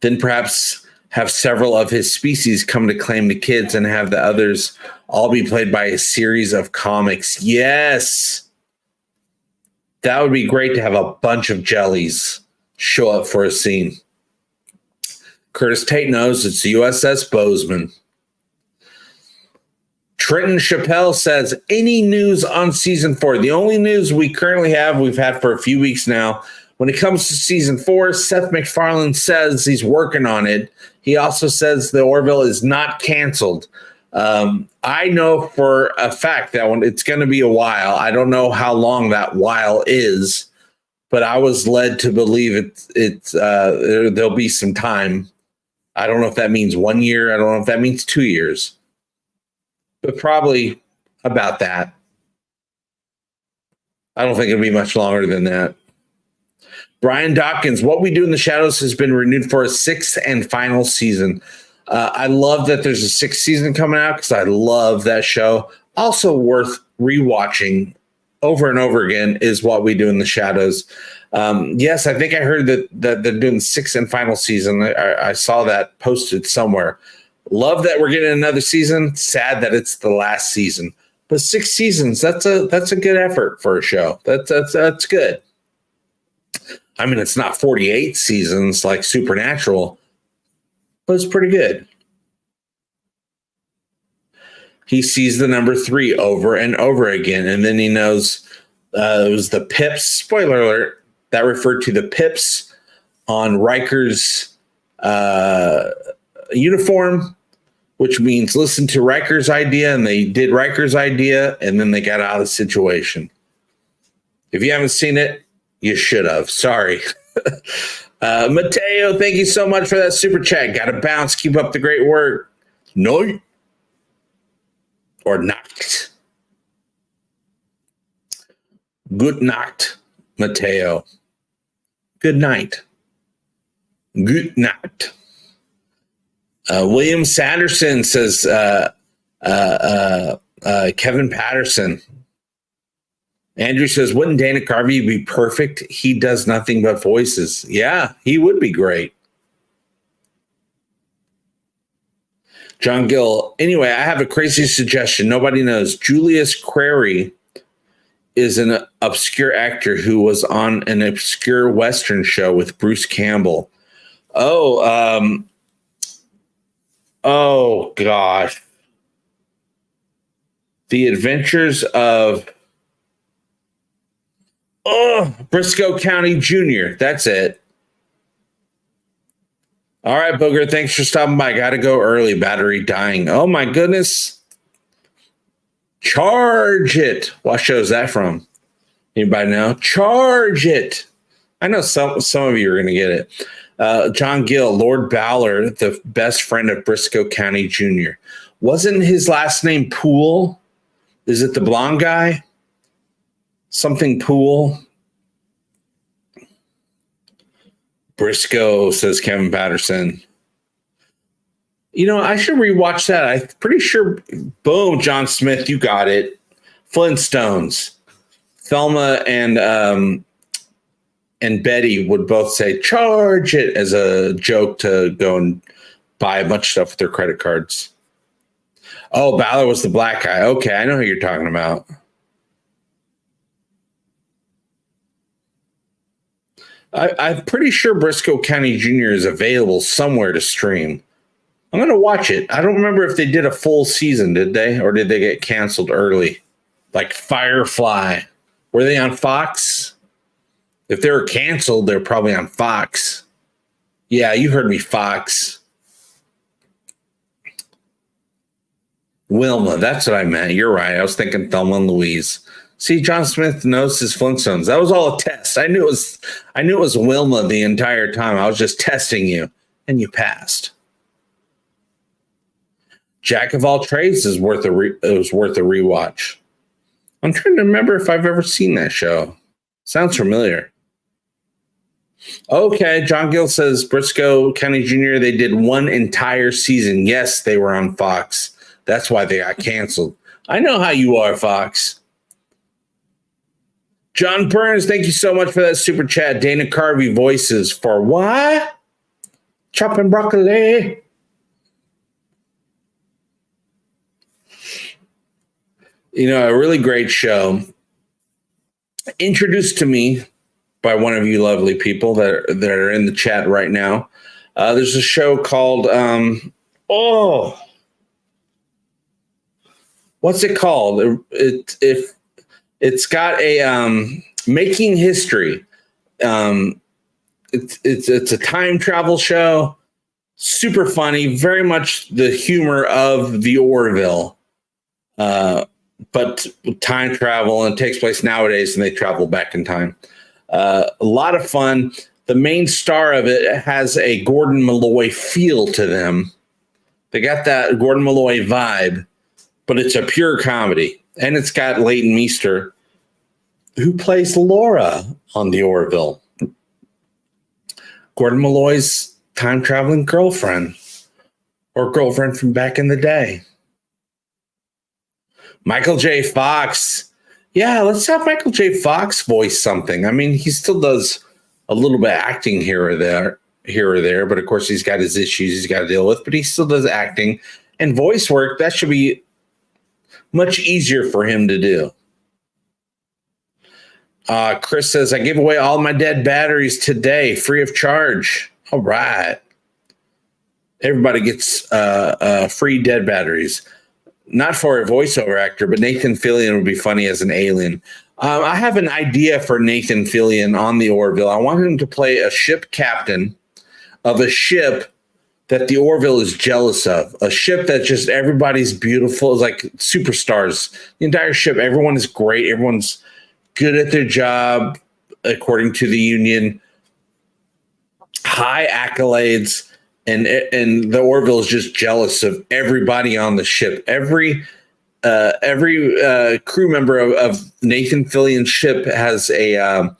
Speaker 3: Then perhaps have several of his species come to claim the kids and have the others all be played by a series of comics. Yes. That would be great to have a bunch of jellies show up for a scene. Curtis Tate knows it's the USS Bozeman. Trenton Chappelle says, any news on season 4? The only news we currently have, we've had for a few weeks now. When it comes to season 4, Seth MacFarlane says he's working on it. He also says the Orville is not canceled. I know for a fact that it's going to be a while. I don't know how long that while is, but I was led to believe there'll be some time. I don't know if that means 1 year. I don't know if that means 2 years, but probably about that. I don't think it'll be much longer than that. Brian Dawkins, What We Do in the Shadows has been renewed for a 6th and final season. I love that there's a 6th season coming out because I love that show. Also worth rewatching over and over again is What We Do in the Shadows. Yes, I think I heard that they're doing the 6th and final season. I saw that posted somewhere. Love that we're getting another season. Sad that it's the last season. But 6 seasons, that's a good effort for a show. That's good. I mean, it's not 48 seasons like Supernatural, but it's pretty good. He sees the number 3 over and over again, and then he knows it was the pips. Spoiler alert, that referred to the pips on Riker's uniform, which means listen to Riker's idea, and they did Riker's idea, and then they got out of the situation. If you haven't seen it, you should have. Sorry. Mateo, thank you so much for that super chat. Got to bounce. Keep up the great work. No. Or not. Good night, Mateo. Good night. Good night. William Sanderson says, Kevin Patterson. Andrew says, wouldn't Dana Carvey be perfect? He does nothing but voices. Yeah, he would be great. John Gill, anyway, I have a crazy suggestion. Nobody knows. Julius Crary is an obscure actor who was on an obscure Western show with Bruce Campbell. Oh gosh. The Adventures of Briscoe County Jr. That's it. All right, Booger, thanks for stopping by. Got to go early. Battery dying. Oh, my goodness. Charge it. What show is that from? Anybody know? Charge it. I know some of you are going to get it. John Gill, Lord Ballard, the best friend of Briscoe County Jr. Wasn't his last name Poole? Is it the blonde guy? Something Poole. Briscoe, says Kevin Patterson. You know, I should rewatch that. I'm pretty sure. Boom, John Smith, you got it. Flintstones. Thelma and Betty would both say "charge it" as a joke to go and buy a bunch of stuff with their credit cards. Oh, Ballard was the black guy. Okay, I know who you're talking about. I'm pretty sure Briscoe County Jr. is available somewhere to stream. I'm going to watch it. I don't remember if they did a full season, did they? Or did they get canceled early? Like Firefly. Were they on Fox? If they were canceled, they're probably on Fox. Yeah, you heard me, Fox. Wilma, that's what I meant. You're right. I was thinking Thelma and Louise. See, John Smith knows his Flintstones. That was all a test. I knew it was Wilma the entire time. I was just testing you, and you passed. Jack of All Trades is worth a rewatch. I'm trying to remember if I've ever seen that show. Sounds familiar. Okay, John Gill says Briscoe County Jr., they did one entire season. Yes, they were on Fox. That's why they got canceled. I know how you are, Fox. John Burns, thank you so much for that super chat. Dana Carvey voices for what? Chopping broccoli. You know, a really great show. Introduced to me by one of you lovely people that are in the chat right now. There's a show called, what's it called? It's got a Making History. It's a time travel show. Super funny, very much the humor of the Orville, but time travel, and it takes place nowadays, and they travel back in time. A lot of fun. The main star of it has a Gordon Malloy feel to them. They got that Gordon Malloy vibe, but it's a pure comedy. And it's got Leighton Meester, who plays Laura on the Orville. Gordon Malloy's time-traveling girlfriend, or girlfriend from back in the day. Michael J. Fox. Yeah, let's have Michael J. Fox voice something. I mean, he still does a little bit of acting here or there, but of course he's got his issues he's got to deal with, but he still does acting and voice work. That should be much easier for him to do. Chris says, I gave away all my dead batteries today, free of charge. All right. Everybody gets free dead batteries. Not for a voiceover actor, but Nathan Fillion would be funny as an alien. I have an idea for Nathan Fillion on the Orville. I want him to play a ship captain of a ship that the Orville is jealous of. A ship that just everybody's beautiful. It's like superstars. The entire ship, everyone is great. Everyone's good at their job, according to the union. High accolades. And the Orville is just jealous of everybody on the ship. Every crew member of Nathan Fillion's ship has a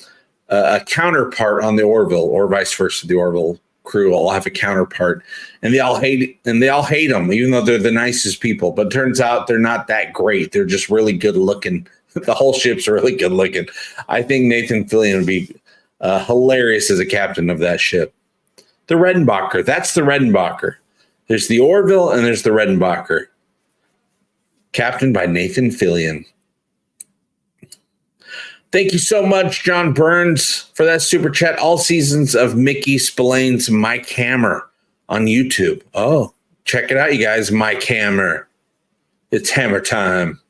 Speaker 3: counterpart on the Orville, or vice versa. The Orville crew all have a counterpart, and they all hate them, even though they're the nicest people. But it turns out they're not that great. They're just really good looking. The whole ship's really good looking. I think Nathan Fillion would be hilarious as a captain of that ship. The Redenbacher. That's the Redenbacher. There's the Orville and there's the Redenbacher. Captained by Nathan Fillion. Thank you so much, John Burns, for that super chat. All seasons of Mickey Spillane's Mike Hammer on YouTube. Oh, check it out, you guys. Mike Hammer. It's hammer time.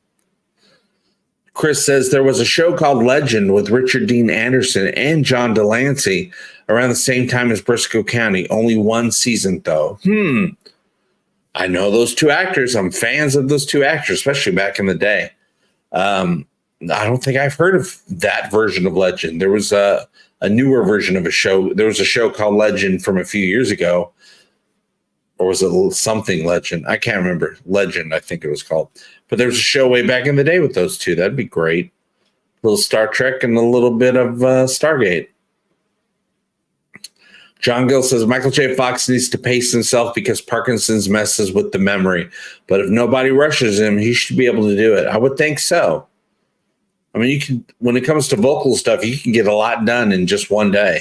Speaker 3: Chris says there was a show called Legend with Richard Dean Anderson and John Delancey around the same time as Briscoe County. Only one season, though. I know those two actors. I'm fans of those two actors, especially back in the day. I don't think I've heard of that version of Legend. There was a newer version of a show. There was a show called Legend from a few years ago. Or was it something Legend? I can't remember. Legend, I think it was called. But there was a show way back in the day with those two. That'd be great. A little Star Trek and a little bit of Stargate. John Gill says, Michael J. Fox needs to pace himself because Parkinson's messes with the memory. But if nobody rushes him, he should be able to do it. I would think so. I mean, you can, when it comes to vocal stuff, you can get a lot done in just one day.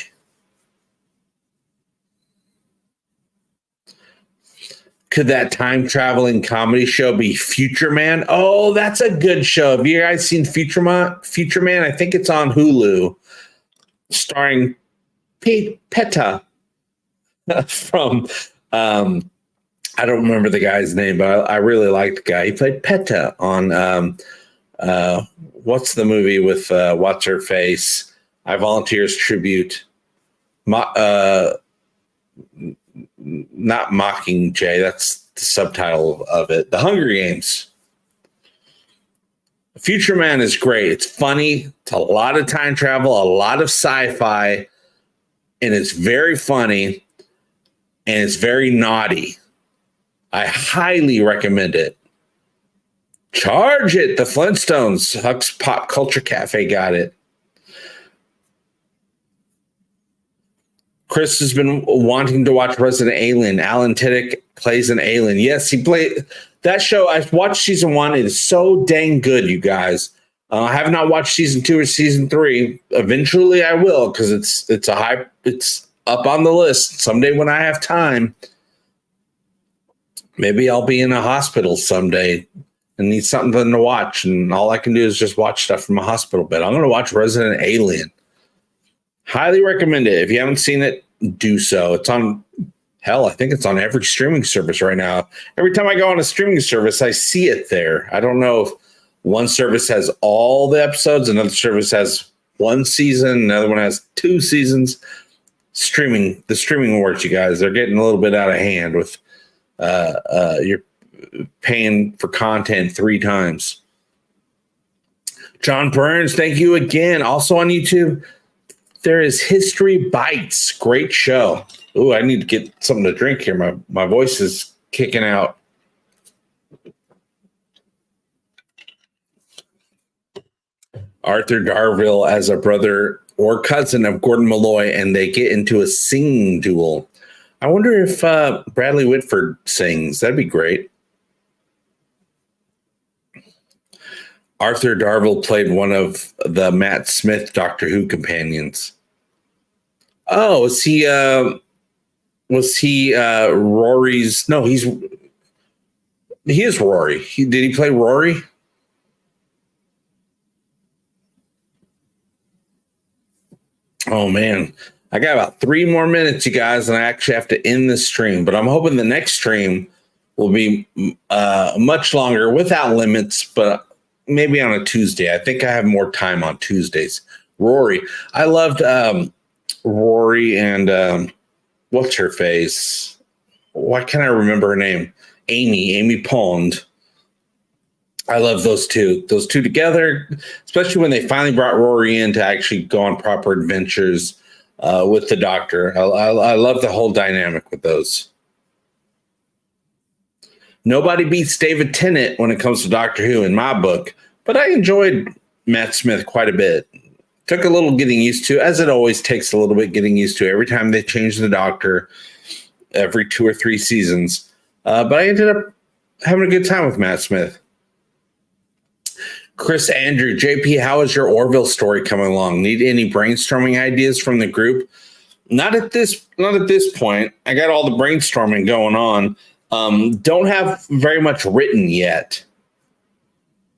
Speaker 3: Could that time-traveling comedy show be Future Man? Oh, that's a good show. Have you guys seen Future Man? I think it's on Hulu, starring Pete Petta from, I don't remember the guy's name, but I really like the guy. He played Petta on, what's the movie with What's-Her-Face? I Volunteers Tribute. Not Mockingjay, that's the subtitle of it. The Hunger Games. Future Man is great. It's funny. It's a lot of time travel, a lot of sci-fi, and it's very funny, and it's very naughty. I highly recommend it. Charge it. The Flintstones. Huck's Pop Culture Cafe got it. Chris has been wanting to watch Resident Alien. Alan Tiddick plays an alien. Yes, he played that show. I've watched season 1. It is so dang good, you guys. I have not watched season 2 or season 3. Eventually, I will because it's up on the list someday when I have time. Maybe I'll be in a hospital someday and need something to watch, and all I can do is just watch stuff from a hospital bed. I'm going to watch Resident Alien. Highly recommend it. If you haven't seen it, do so. It's on, hell, I think it's on every streaming service right now. Every time I go on a streaming service, I see it there. I don't know if one service has all the episodes, another service has 1 season, another one has 2 seasons. The streaming works, you guys. They're getting a little bit out of hand with you're paying for content 3 times. John Burns, thank you again. Also on YouTube, there is History Bites. Great show. Ooh, I need to get something to drink here. My voice is kicking out. Arthur Darvill as a brother or cousin of Gordon Malloy, and they get into a singing duel. I wonder if Bradley Whitford sings. That'd be great. Arthur Darvill played one of the Matt Smith Doctor Who companions. Oh, was he Rory's? No, he is Rory. Did he play Rory? Oh man, I got about 3 more minutes, you guys, and I actually have to end this stream. But I'm hoping the next stream will be much longer, without limits, but maybe on a Tuesday. I think I have more time on Tuesdays. Rory, I loved Rory and what's her face? Why can't I remember her name? Amy Pond. I love those two together, especially when they finally brought Rory in to actually go on proper adventures with the Doctor. I love the whole dynamic with those. Nobody beats David Tennant when it comes to Doctor Who in my book, but I enjoyed Matt Smith quite a bit. Took a little getting used to, as it always takes a little bit getting used to every time they change the Doctor, every 2 or 3 seasons. But I ended up having a good time with Matt Smith. Chris Andrew, JP, how is your Orville story coming along? Need any brainstorming ideas from the group? Not at this point. I got all the brainstorming going on. Don't have very much written yet,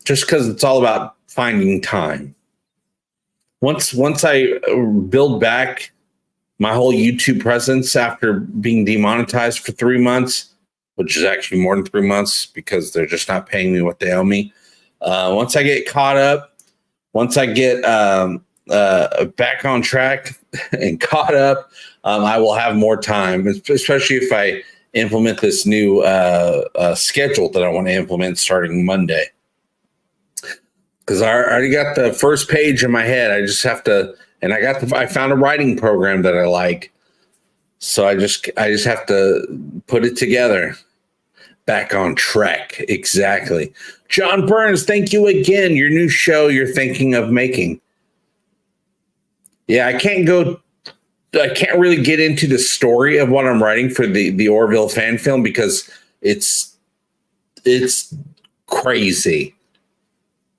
Speaker 3: just because it's all about finding time. Once I build back my whole YouTube presence after being demonetized for 3 months, which is actually more than 3 months because they're just not paying me what they owe me. Once I get caught up, once I get back on track and caught up, I will have more time, especially if I implement this new schedule that I want to implement starting Monday. Because I already got the first page in my head. I just have to, and I found a writing program that I like. So I just have to put it together. Back on track. Exactly. John Burns, thank you again. Your new show you're thinking of making. Yeah, I can't really get into the story of what I'm writing for the Orville fan film because it's crazy.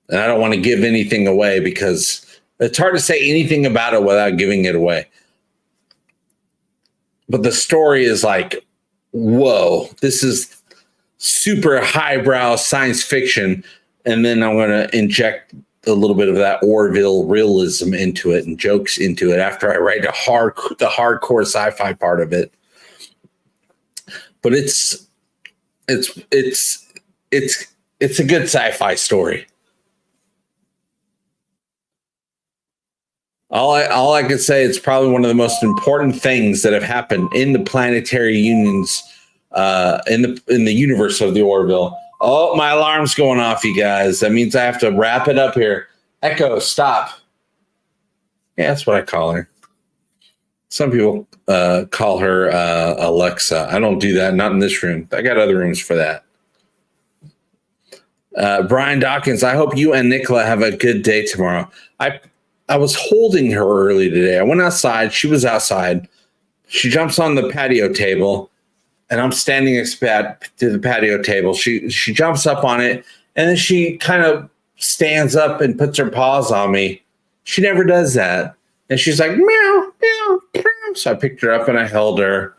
Speaker 3: And I don't want to give anything away because it's hard to say anything about it without giving it away. But the story is like, whoa, this is super highbrow science fiction, and then I'm going to inject a little bit of that Orville realism into it and jokes into it after I write the hardcore sci-fi part of it. But it's a good sci-fi story. All I could say, it's probably one of the most important things that have happened in the planetary unions. In the universe of the Orville. Oh, my alarm's going off, you guys. That means I have to wrap it up here. Echo, stop. Yeah, that's what I call her. Some people call her Alexa. I don't do that. Not in this room. I got other rooms for that. Brian Dawkins, I hope you and Nicola have a good day tomorrow. I was holding her early today. I went outside. She was outside She jumps on the patio table, and I'm standing next to the patio table. She jumps up on it, and then she kind of stands up and puts her paws on me. She never does that. And she's like, meow, meow, meow. So I picked her up and I held her.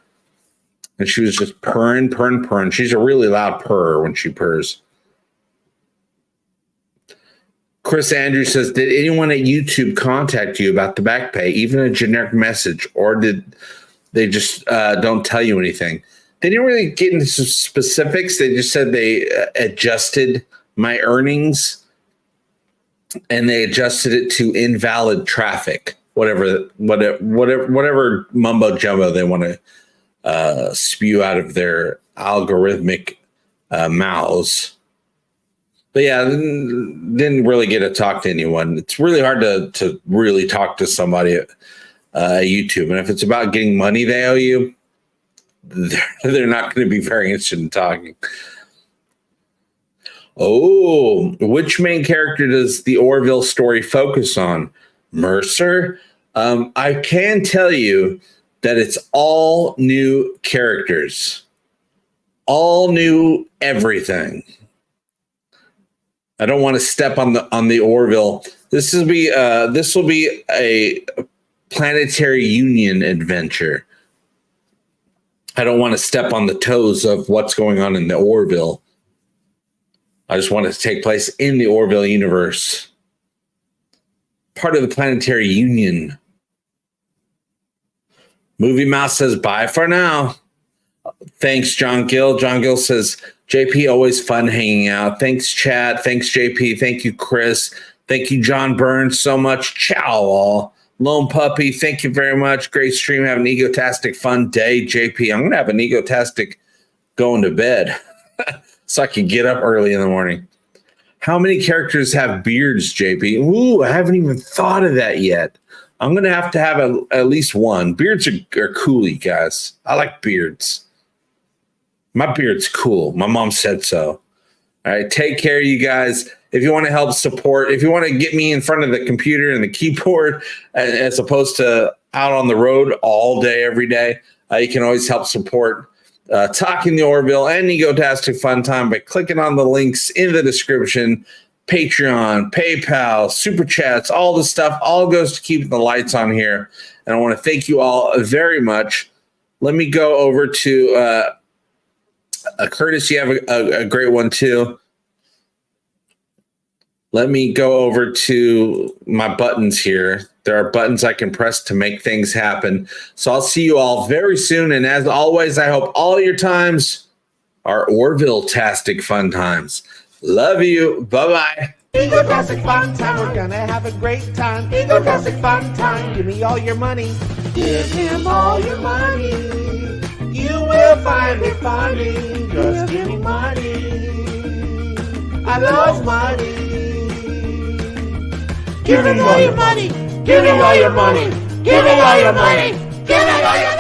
Speaker 3: And she was just purring, purring, purring. She's a really loud purr when she purrs. Chris Andrews says, did anyone at YouTube contact you about the back pay, even a generic message, or did they just don't tell you anything? They didn't really get into some specifics. They just said they adjusted my earnings and they adjusted it to invalid traffic, whatever mumbo jumbo they want to spew out of their algorithmic mouths. But yeah, didn't really get to talk to anyone. It's really hard to really talk to somebody at YouTube. And if it's about getting money they owe you, they're not going to be very interested in talking. Oh, which main character does the Orville story focus on? Mercer? I can tell you that it's all new characters. All new everything. I don't want to step on the Orville. This will be a Planetary Union adventure. I don't want to step on the toes of what's going on in the Orville. I just want it to take place in the Orville universe. Part of the Planetary Union. Movie Mouse says, bye for now. Thanks, John Gill. John Gill says, JP, always fun hanging out. Thanks, Chad. Thanks, JP. Thank you, Chris. Thank you, John Burns, so much. Ciao, all. Lone Puppy, thank you very much. Great stream. Have an egotastic fun day, JP. I'm going to have an egotastic going to bed so I can get up early in the morning. How many characters have beards, JP? Ooh, I haven't even thought of that yet. I'm going to have at least one. Beards are cool, guys. I like beards. My beard's cool. My mom said so. All right, take care, you guys. If you want to help support, if you want to get me in front of the computer and the keyboard as opposed to out on the road all day, every day, you can always help support Talking the Orville and EGOTASTIC Fun Time by clicking on the links in the description. Patreon, PayPal, Super Chats, all the stuff, all goes to keeping the lights on here. And I want to thank you all very much. Let me go over to Curtis. You have a great one too. Let me go over to my buttons here. There are buttons I can press to make things happen. So I'll see you all very soon. And as always, I hope all your times are Orville-tastic fun times. Love you. Bye-bye.
Speaker 4: EGOTASTIC fun time, we're gonna have a great time. EGOTASTIC fun time, give me all your money. Give him all your money. You will find it funny. Just give me money. I love money. Give me all your money. Give me all your money. Give me all your money. Give me all your money.